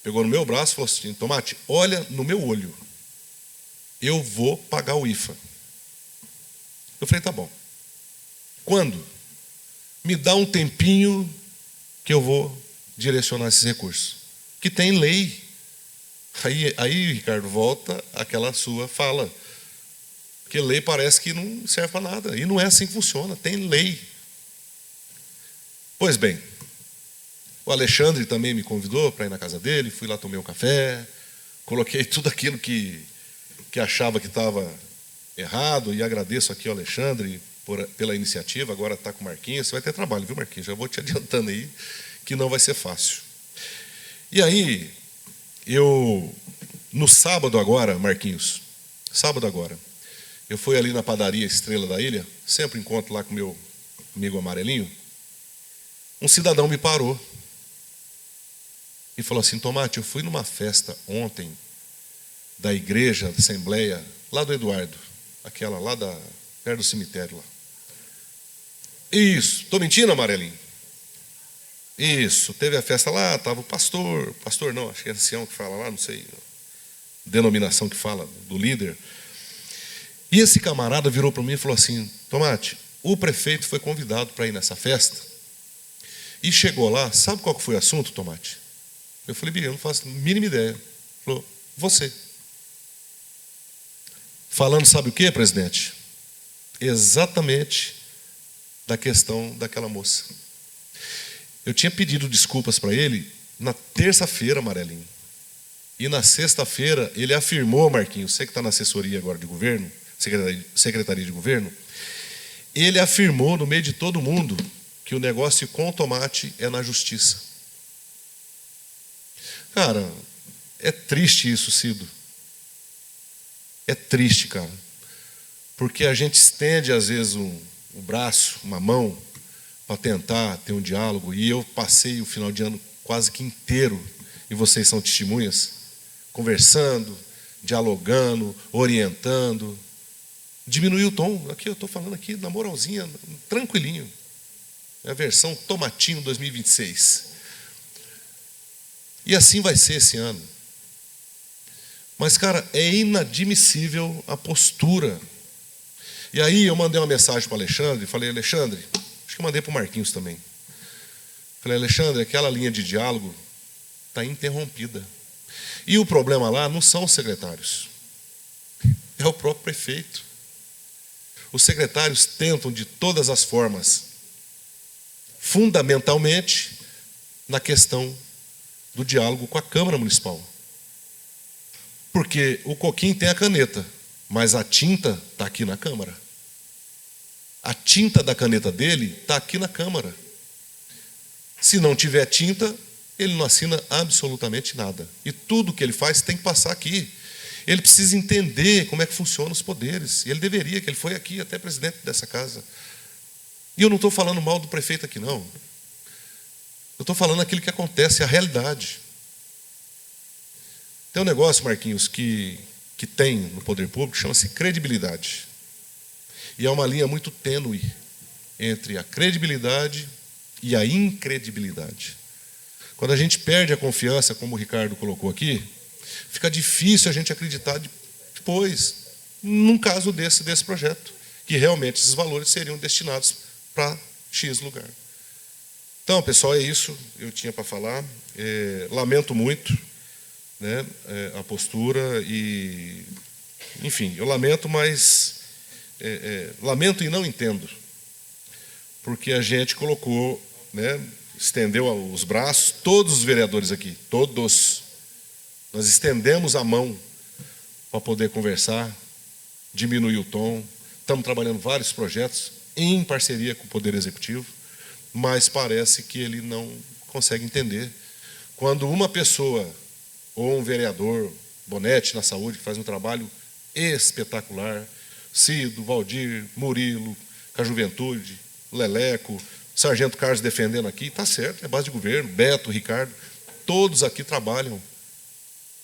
pegou no meu braço e falou assim, Tomate, olha no meu olho, eu vou pagar o IFA. Eu falei, tá bom. Quando? Me dá um tempinho que eu vou direcionar esses recursos. Que tem lei. Aí, Ricardo, volta àquela sua fala. Porque lei parece que não serve para nada. E não é assim que funciona, tem lei. Pois bem, o Alexandre também me convidou para ir na casa dele, fui lá, tomei um café, coloquei tudo aquilo que achava que estava errado, e agradeço aqui ao Alexandre pela iniciativa, agora está com o Marquinhos, você vai ter trabalho, viu, Marquinhos? Já vou te adiantando aí, que não vai ser fácil. E aí, no sábado agora, Marquinhos, sábado agora, eu fui ali na padaria Estrela da Ilha, sempre encontro lá com meu amigo Amarelinho, um cidadão me parou e falou assim, Tomate, eu fui numa festa ontem da igreja, da Assembleia, lá do Eduardo, aquela lá perto do cemitério lá. Isso, estou mentindo, Amarelinho? Isso, teve a festa lá, estava o pastor não, acho que é ancião que fala lá, não sei, denominação que fala, do líder. E esse camarada virou para mim e falou assim, Tomate, o prefeito foi convidado para ir nessa festa, e chegou lá, sabe qual que foi o assunto, Tomate? Eu falei, eu não faço a mínima ideia. Ele falou, você. Falando, sabe o que, presidente? Exatamente da questão daquela moça. Eu tinha pedido desculpas para ele na terça-feira, Amarelinho. E na sexta-feira ele afirmou, Marquinhos, você que está na assessoria agora de governo, secretaria de governo, ele afirmou no meio de todo mundo que o negócio com o Tomate é na justiça. Cara, é triste isso, Cido. É triste, cara. Porque a gente estende, às vezes, um braço, uma mão, para tentar ter um diálogo. E eu passei o final de ano quase que inteiro, e vocês são testemunhas, conversando, dialogando, orientando. Diminuiu o tom. Aqui eu estou falando aqui na moralzinha, tranquilinho. É a versão Tomatinho 2026. E assim vai ser esse ano. Mas, cara, é inadmissível a postura. E aí eu mandei uma mensagem para o Alexandre, falei, Alexandre, acho que eu mandei para o Marquinhos também. Falei, Alexandre, aquela linha de diálogo está interrompida. E o problema lá não são os secretários, é o próprio prefeito. Os secretários tentam de todas as formas fundamentalmente na questão do diálogo com a Câmara Municipal. Porque o Coquim tem a caneta, mas a tinta está aqui na Câmara. A tinta da caneta dele está aqui na Câmara. Se não tiver tinta, ele não assina absolutamente nada. E tudo que ele faz tem que passar aqui. Ele precisa entender como é que funcionam os poderes. E ele deveria, que ele foi aqui até presidente dessa casa. E eu não estou falando mal do prefeito aqui, não. Eu estou falando aquilo que acontece, a realidade. Tem um negócio, Marquinhos, que tem no poder público, chama-se credibilidade. E é uma linha muito tênue entre a credibilidade e a incredibilidade. Quando a gente perde a confiança, como o Ricardo colocou aqui, fica difícil a gente acreditar depois, num caso desse projeto, que realmente esses valores seriam destinados para X lugar. Então, pessoal, é isso que eu tinha para falar. Lamento muito, né, a postura e, enfim, eu lamento, mas lamento e não entendo, porque a gente colocou, né, estendeu os braços, todos os vereadores aqui, todos, nós estendemos a mão para poder conversar, diminuir o tom, estamos trabalhando vários projetos em parceria com o Poder Executivo, mas parece que ele não consegue entender. Quando uma pessoa, ou um vereador, Bonetti na saúde, que faz um trabalho espetacular, Cido, Valdir, Murilo, com a juventude, Leleco, Sargento Carlos defendendo aqui, está certo, é base de governo, Beto, Ricardo, todos aqui trabalham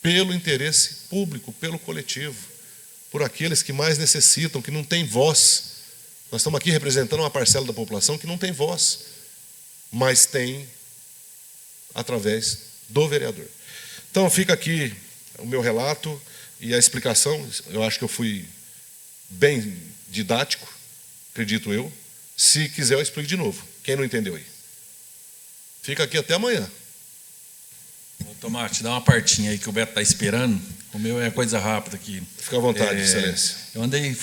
pelo interesse público, pelo coletivo, por aqueles que mais necessitam, que não têm voz. Nós estamos aqui representando uma parcela da população que não tem voz, mas tem através do vereador. Então fica aqui o meu relato e a explicação. Eu acho que eu fui bem didático, acredito eu. Se quiser eu explico de novo. Quem não entendeu aí? Fica aqui até amanhã. Ô, Tomate, dá uma partinha aí que o Beto está esperando. O meu é coisa rápida aqui. Fica à vontade, Excelência. Eu andei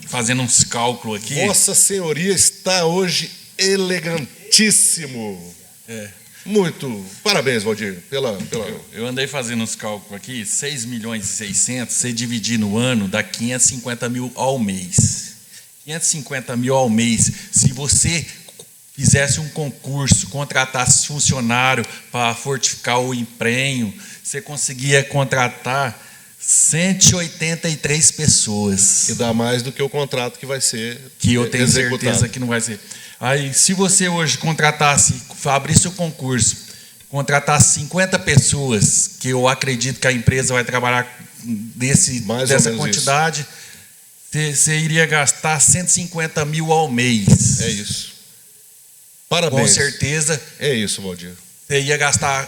fazendo uns cálculos aqui. Vossa Senhoria está hoje elegantíssimo. Muito. Parabéns, Valdir, pela... Eu andei fazendo uns cálculos aqui, 6.600.000, você dividir no ano, dá 550 mil ao mês. 550 mil ao mês. Se você fizesse um concurso, contratasse funcionário para fortificar o empenho, você conseguia contratar 183 pessoas. E dá mais do que o contrato que vai ser que eu tenho executado. Certeza que não vai ser. Aí, se você hoje contratasse, abrisse o concurso, contratasse 50 pessoas, que eu acredito que a empresa vai trabalhar dessa quantidade, você iria gastar 150 mil ao mês. É isso. Parabéns. Com certeza. É isso, Valdir. Você ia gastar,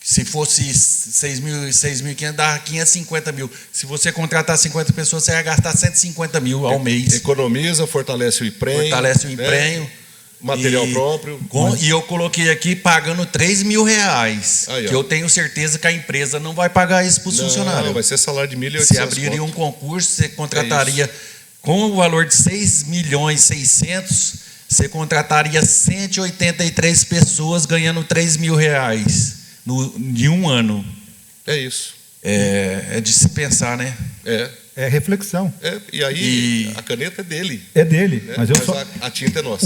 se fosse 6.500, dá 550 mil. Se você contratar 50 pessoas, você ia gastar 150 mil ao mês. Economiza, fortalece o emprego. Fortalece o emprego. Né? Material próprio. E eu coloquei aqui pagando R$3.000. Aí, que eu tenho certeza que a empresa não vai pagar isso para os funcionários. Não, vai ser salário de 1.800. Você abriria um concurso, você contrataria com o valor de 6.600.000, você contrataria 183 pessoas ganhando R$3.000 de um ano. É isso. É de se pensar, né? É reflexão. E aí a caneta é dele. É dele, né? mas a tinta é nossa.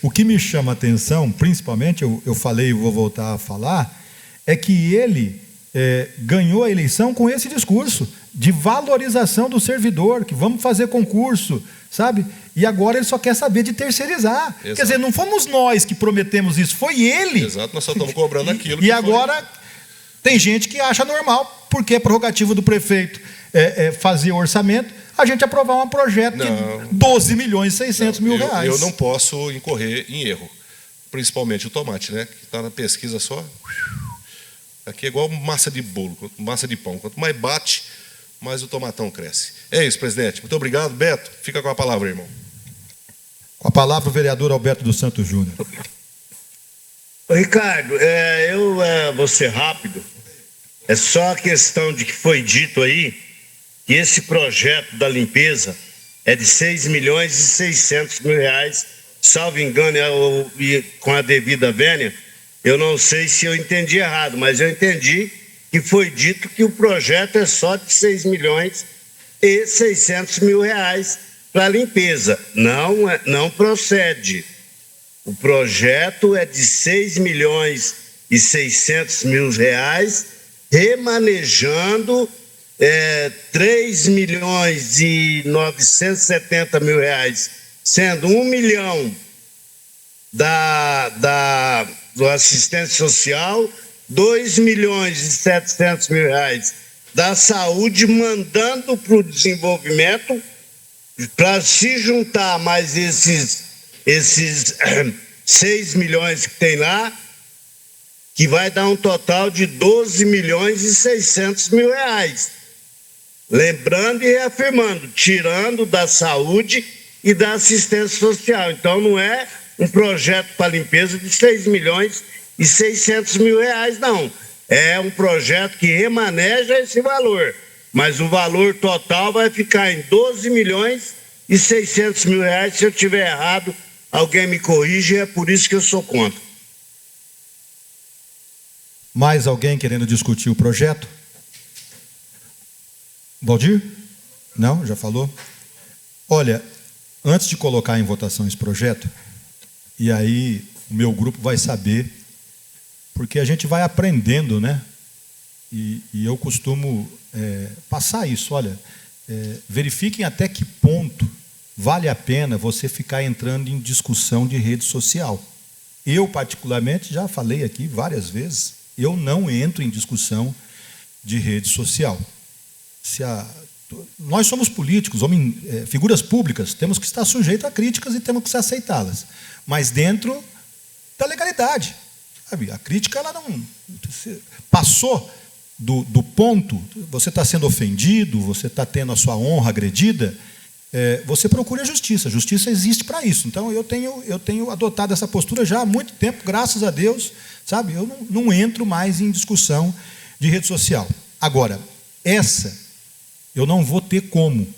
O que me chama a atenção, principalmente, eu falei e vou voltar a falar, é que ele ganhou a eleição com esse discurso de valorização do servidor, que vamos fazer concurso, sabe? E agora ele só quer saber de terceirizar. Exato. Quer dizer, não fomos nós que prometemos isso, foi ele. Exato, nós só estamos cobrando aquilo. E agora tem gente que acha normal, porque é prerrogativa do prefeito fazer orçamento, a gente aprovar um projeto de R$12.600.000. Eu não posso incorrer em erro, principalmente o tomate, né? Que está na pesquisa só. Aqui é igual massa de bolo, massa de pão. Quanto mais bate, mais o tomatão cresce. É isso, presidente. Muito obrigado. Beto, fica com a palavra, irmão. Com a palavra o vereador Alberto dos Santos Júnior. Ricardo, eu vou ser rápido. É só a questão de que foi dito aí que esse projeto da limpeza é de R$6.600.000 salvo engano, com a devida vênia, eu não sei se eu entendi errado, mas eu entendi que foi dito que o projeto é só de 6.600.000 reais para limpeza. Não procede. O projeto é de 6.600.000 reais, remanejando 3.970.000 reais, sendo 1 milhão do assistente social, 2.700.000 reais da saúde, mandando para o desenvolvimento, para se juntar mais esses 6 milhões que tem lá, que vai dar um total de 12.600.000 reais. Lembrando e reafirmando, tirando da saúde e da assistência social. Então não é um projeto para limpeza de 6.600.000 reais, não. É um projeto que remaneja esse valor, mas o valor total vai ficar em 12.600.000 reais. Se eu estiver errado, alguém me corrige, é por isso que eu sou contra. Mais alguém querendo discutir o projeto? Valdir? Não? Já falou? Olha, antes de colocar em votação esse projeto, e aí o meu grupo vai saber, porque a gente vai aprendendo, né? E eu costumo passar isso. Olha, verifiquem até que ponto vale a pena você ficar entrando em discussão de rede social. Eu, particularmente, já falei aqui várias vezes, eu não entro em discussão de rede social. Nós somos políticos, figuras públicas, temos que estar sujeitos a críticas e temos que aceitá-las, mas dentro da legalidade. Sabe? A crítica, ela não passou do ponto, você está sendo ofendido, você está tendo a sua honra agredida, você procura a justiça. A justiça existe para isso. Então eu tenho adotado essa postura já há muito tempo, graças a Deus, sabe? Eu não entro mais em discussão de rede social. Agora, eu não vou ter como.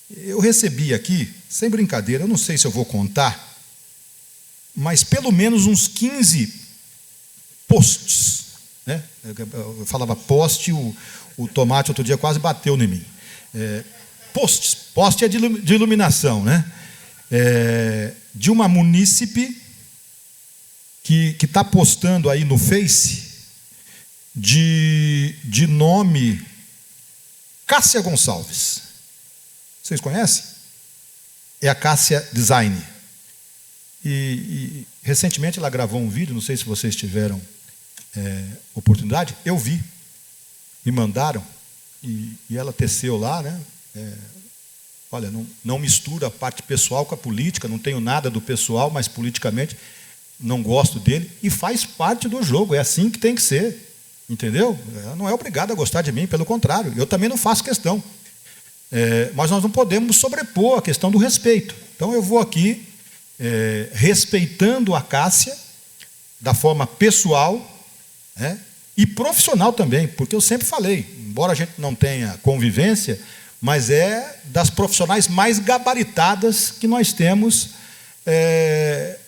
Eu recebi aqui, sem brincadeira, eu não sei se eu vou contar, mas pelo menos uns 15 posts, né? Eu falava poste, o Tomate outro dia quase bateu em mim. Poste é de iluminação, né? De uma munícipe que está postando aí no Face de nome Cássia Gonçalves. Vocês conhecem? É a Cássia Design. E recentemente ela gravou um vídeo, não sei se vocês tiveram oportunidade, eu vi, me mandaram, e ela teceu lá, né? Olha, não mistura a parte pessoal com a política, não tenho nada do pessoal, mas politicamente não gosto dele, e faz parte do jogo, é assim que tem que ser. Entendeu? Ela não é obrigada a gostar de mim, pelo contrário, eu também não faço questão. Mas nós não podemos sobrepor a questão do respeito. Então eu vou aqui, respeitando a Cássia, da forma pessoal, e profissional também, porque eu sempre falei, embora a gente não tenha convivência, mas é das profissionais mais gabaritadas que nós temos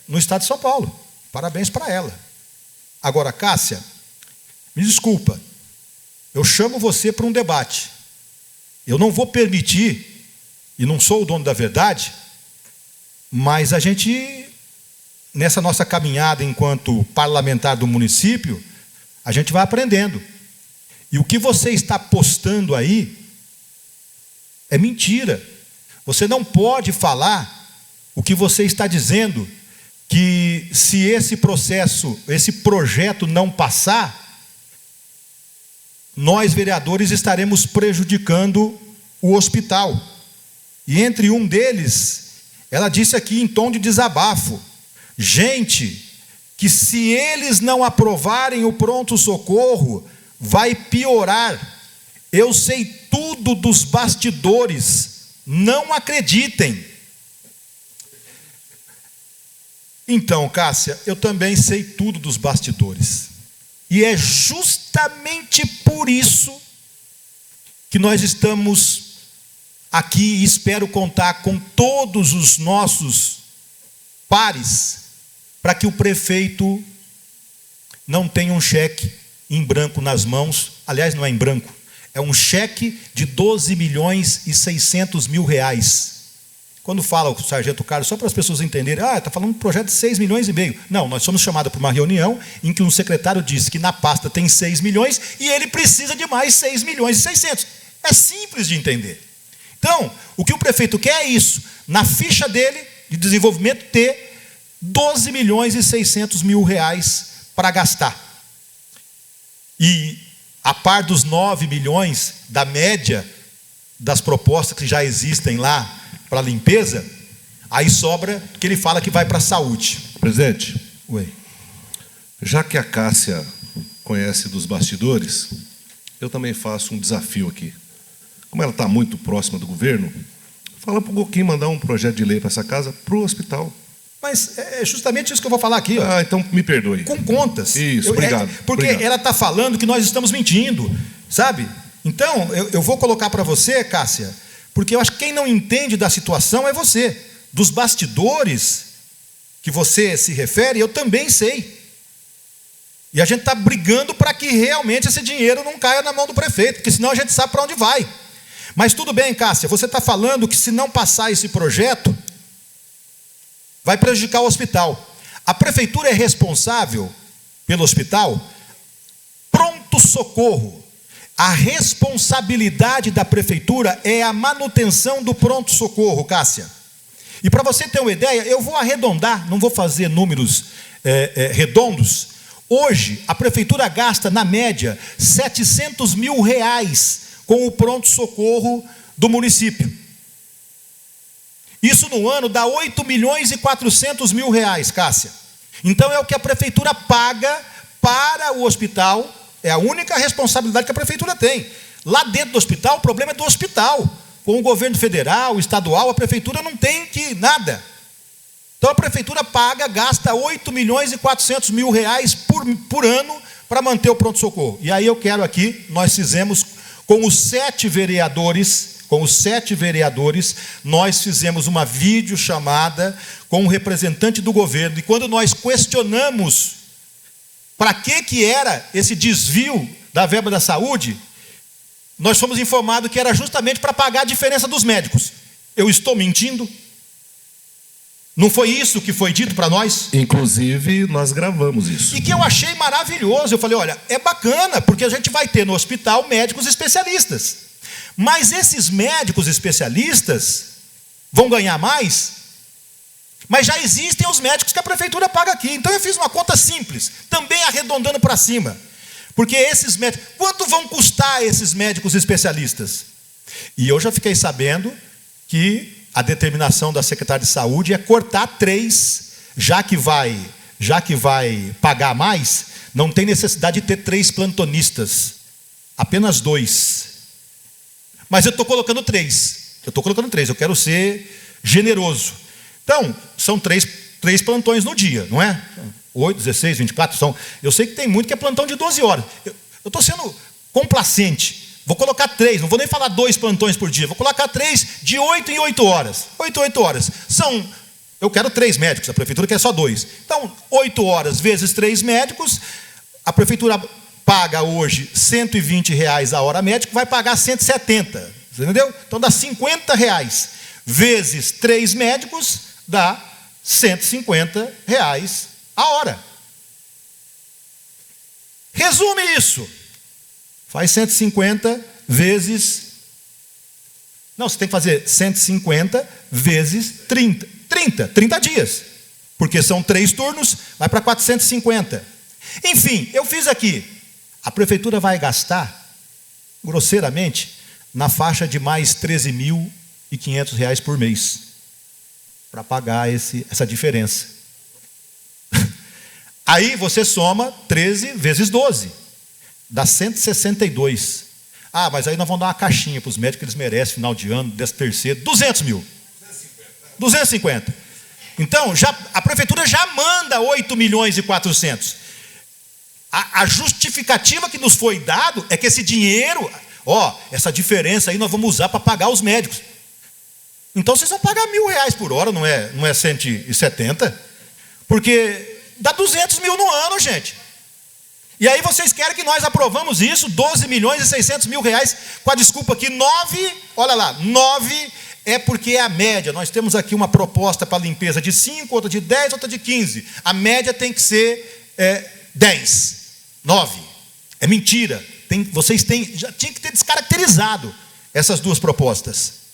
no estado de São Paulo. Parabéns para ela. Agora, Cássia, me desculpa, eu chamo você para um debate. Eu não vou permitir, e não sou o dono da verdade, mas a gente, nessa nossa caminhada enquanto parlamentar do município, a gente vai aprendendo. E o que você está postando aí é mentira. Você não pode falar o que você está dizendo, que se esse projeto não passar, nós, vereadores, estaremos prejudicando o hospital. E entre um deles, ela disse aqui em tom de desabafo, gente, que se eles não aprovarem o pronto-socorro, vai piorar. Eu sei tudo dos bastidores, não acreditem. Então, Cássia, eu também sei tudo dos bastidores. E é justamente por isso que nós estamos aqui, e espero contar com todos os nossos pares para que o prefeito não tenha um cheque em branco nas mãos. Aliás, não é em branco, é um cheque de 12.600.000 reais. Quando fala o sargento Carlos, só para as pessoas entenderem, está falando de um projeto de 6,5 milhões. Não, nós somos chamados para uma reunião em que um secretário disse que na pasta tem 6 milhões e ele precisa de mais 6.600.000. É simples de entender. Então, o que o prefeito quer é isso, na ficha dele de desenvolvimento ter 12.600.000 reais para gastar. E a par dos 9 milhões da média das propostas que já existem lá para limpeza, aí sobra que ele fala que vai para a saúde. Presidente, Oi. já que a Cássia conhece dos bastidores, eu também faço um desafio aqui. Como ela está muito próxima do governo, fala para o Goquim mandar um projeto de lei para essa casa, para o hospital. Mas é justamente isso que eu vou falar aqui. Então me perdoe. Com contas. Isso, obrigado. Porque obrigado. Ela está falando que nós estamos mentindo, sabe? Então, eu vou colocar para você, Cássia, porque eu acho que quem não entende da situação é você. Dos bastidores que você se refere, eu também sei. E a gente está brigando para que realmente esse dinheiro não caia na mão do prefeito, porque senão a gente sabe para onde vai. Mas tudo bem, Cássia, você está falando que se não passar esse projeto, vai prejudicar o hospital. A prefeitura é responsável pelo hospital? Pronto-socorro. A responsabilidade da prefeitura é a manutenção do pronto-socorro, Cássia. E para você ter uma ideia, eu vou arredondar, não vou fazer números redondos. Hoje, a prefeitura gasta, na média, 700 mil reais com o pronto-socorro do município. Isso no ano dá 8.400.000 reais, Cássia. Então é o que a prefeitura paga para o hospital, é a única responsabilidade que a prefeitura tem. Lá dentro do hospital, o problema é do hospital. Com o governo federal, estadual, a prefeitura não tem nada. Então a prefeitura paga, gasta 8.400.000 reais por ano para manter o pronto-socorro. E aí eu quero aqui, nós fizemos com os 7 vereadores, nós fizemos uma videochamada com um representante do governo, e quando nós questionamos para que era esse desvio da verba da saúde, nós fomos informados que era justamente para pagar a diferença dos médicos. Eu estou mentindo? Não foi isso que foi dito para nós? Inclusive, nós gravamos isso. E que eu achei maravilhoso. Eu falei, olha, é bacana, porque a gente vai ter no hospital médicos especialistas. Mas esses médicos especialistas vão ganhar mais? Mas já existem os médicos que a prefeitura paga aqui. Então eu fiz uma conta simples, também arredondando para cima. Porque esses médicos, quanto vão custar esses médicos especialistas? E eu já fiquei sabendo que a determinação da secretária de saúde é cortar 3, já que vai pagar mais, não tem necessidade de ter 3 plantonistas, apenas 2. Mas eu estou colocando 3. Eu quero ser generoso. Então, são 3 plantões no dia, não é? 8, 16, 24, eu sei que tem muito que é plantão de 12 horas. Eu estou sendo complacente. Vou colocar 3, não vou nem falar 2 plantões por dia, vou colocar 3 de 8 em 8 horas. 8 horas. Eu quero 3 médicos, a prefeitura quer só 2. Então, 8 horas vezes 3 médicos, a prefeitura paga hoje R$120 a hora médico, vai pagar 170, entendeu? Então dá R$50 vezes 3 médicos, dá R$150 a hora. Resume isso. Faz 150 vezes... Não, você tem que fazer 150 vezes 30. 30 dias. Porque são 3 turnos, vai para 450. Enfim, eu fiz aqui. A prefeitura vai gastar, grosseiramente, na faixa de mais R$13.500 por mês, para pagar essa diferença. Aí você soma 13 vezes 12, dá 162. Ah, mas aí nós vamos dar uma caixinha para os médicos que eles merecem, final de ano, 13º, 200 mil. 250. Então, a prefeitura já manda 8.400.000. A justificativa que nos foi dado é que esse dinheiro, essa diferença aí nós vamos usar para pagar os médicos. Então vocês vão pagar R$1.000 por hora, não é 170? Porque dá 200 mil no ano, gente. E aí vocês querem que nós aprovamos isso, 12 milhões e 600 mil reais, com a desculpa que 9, olha lá, 9 é porque é a média. Nós temos aqui uma proposta para limpeza de 5, outra de 10, outra de 15. A média tem que ser 10, 9. É mentira. Vocês já tinham que ter descaracterizado essas duas propostas.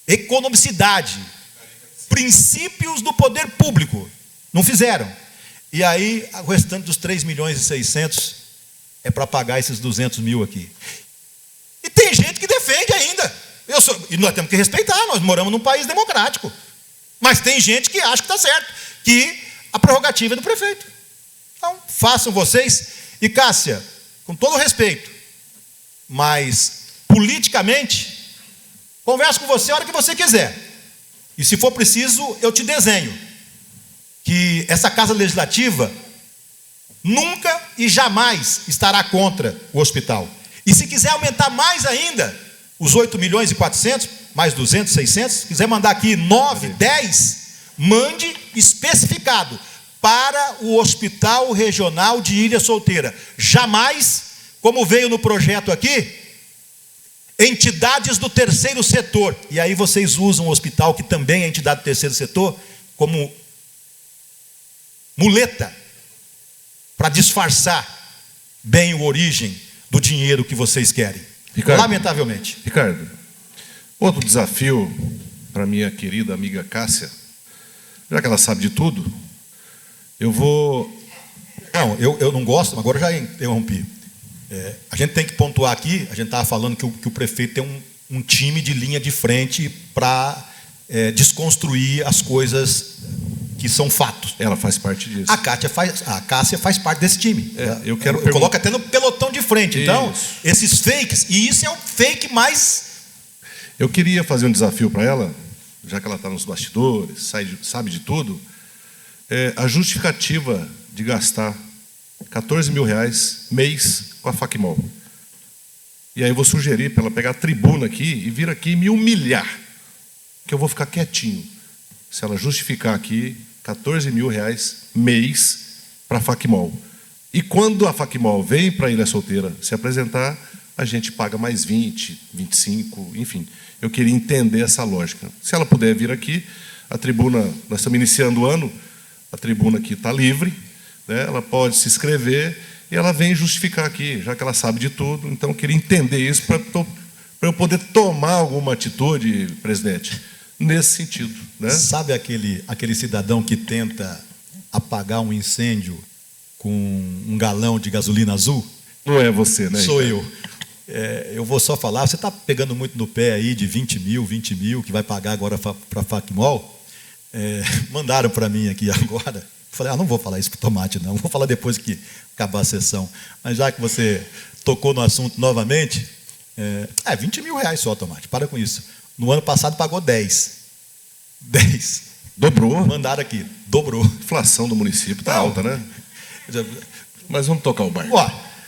Economicidade, princípios do poder público. Não fizeram. E aí, o restante dos 3 milhões e 600 é para pagar esses 200 mil aqui. E tem gente que defende ainda. E nós temos que respeitar, nós moramos num país democrático. Mas tem gente que acha que está certo, que a prerrogativa é do prefeito. Então, façam vocês. E Cássia, com todo respeito, mas politicamente, converso com você a hora que você quiser. E se for preciso, eu te desenho. Que essa Casa Legislativa nunca e jamais estará contra o hospital. E se quiser aumentar mais ainda, os 8 milhões e 400, mais 200, 600, se quiser mandar aqui 9, 10, mande especificado para o Hospital Regional de Ilha Solteira. Jamais, como veio no projeto aqui, entidades do terceiro setor. E aí vocês usam o hospital, que também é entidade do terceiro setor, como muleta para disfarçar bem a origem do dinheiro que vocês querem. Ricardo, lamentavelmente. Ricardo, outro desafio para minha querida amiga Cássia, já que ela sabe de tudo, eu vou... Não, eu não gosto, agora já interrompi. A gente tem que pontuar aqui, a gente estava falando que o prefeito tem um time de linha de frente para desconstruir as coisas que são fatos. Ela faz parte disso. A Cássia faz parte desse time. Eu coloco até no pelotão de frente. Então, esses fakes, e isso é o fake mais... Eu queria fazer um desafio para ela, já que ela está nos bastidores, sabe de tudo, a justificativa de gastar 14 mil reais mês com a Facmol. E aí eu vou sugerir para ela pegar a tribuna aqui e vir aqui e me humilhar, que eu vou ficar quietinho. Se ela justificar aqui 14 mil reais mês para a Facmol. E quando a Facmol vem para a Ilha Solteira se apresentar, a gente paga mais 20, 25, enfim. Eu queria entender essa lógica. Se ela puder vir aqui, a tribuna, nós estamos iniciando o ano, a tribuna aqui está livre, né? Ela pode se inscrever e ela vem justificar aqui, já que ela sabe de tudo. Então, eu queria entender isso para eu poder tomar alguma atitude, presidente, nesse sentido, né? Sabe aquele cidadão que tenta apagar um incêndio com um galão de gasolina azul? Não é você, né? Sou eu. Eu vou só falar, você está pegando muito no pé aí de 20 mil, que vai pagar agora para a Facmol. Mandaram para mim aqui agora. Falei, não vou falar isso para o Tomate, não. Vou falar depois que acabar a sessão. Mas já que você tocou no assunto novamente, 20 mil reais só, Tomate, para com isso. No ano passado pagou 10. 10. Dobrou? Mandaram aqui, dobrou. A inflação do município está alta, né? Mas vamos tocar o barco.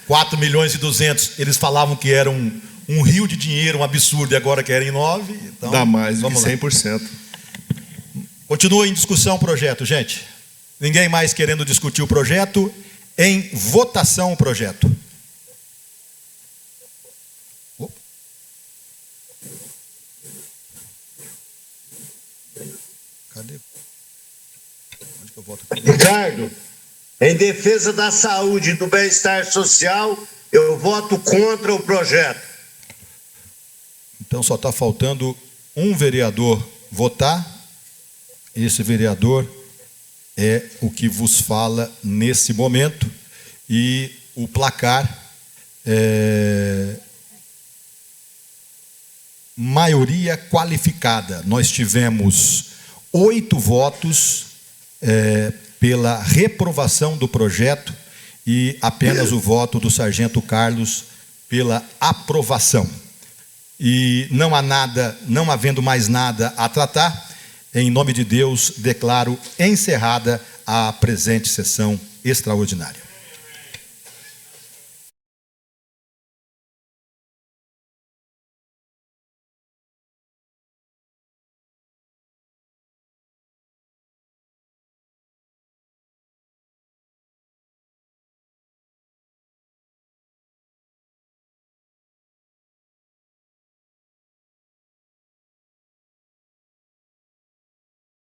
4 milhões e 200, eles falavam que era um rio de dinheiro, um absurdo, e agora querem 9. Então, dá mais de 100%. Continua em discussão o projeto, gente. Ninguém mais querendo discutir o projeto. Em votação o projeto. Cadê? Onde que eu voto? Ricardo, em defesa da saúde e do bem-estar social, eu voto contra o projeto. Então só está faltando um vereador votar. Esse vereador é o que vos fala nesse momento. E o placar maioria qualificada. Nós tivemos 8 votos pela reprovação do projeto e apenas o voto do sargento Carlos pela aprovação. E não havendo mais nada a tratar, em nome de Deus, declaro encerrada a presente sessão extraordinária.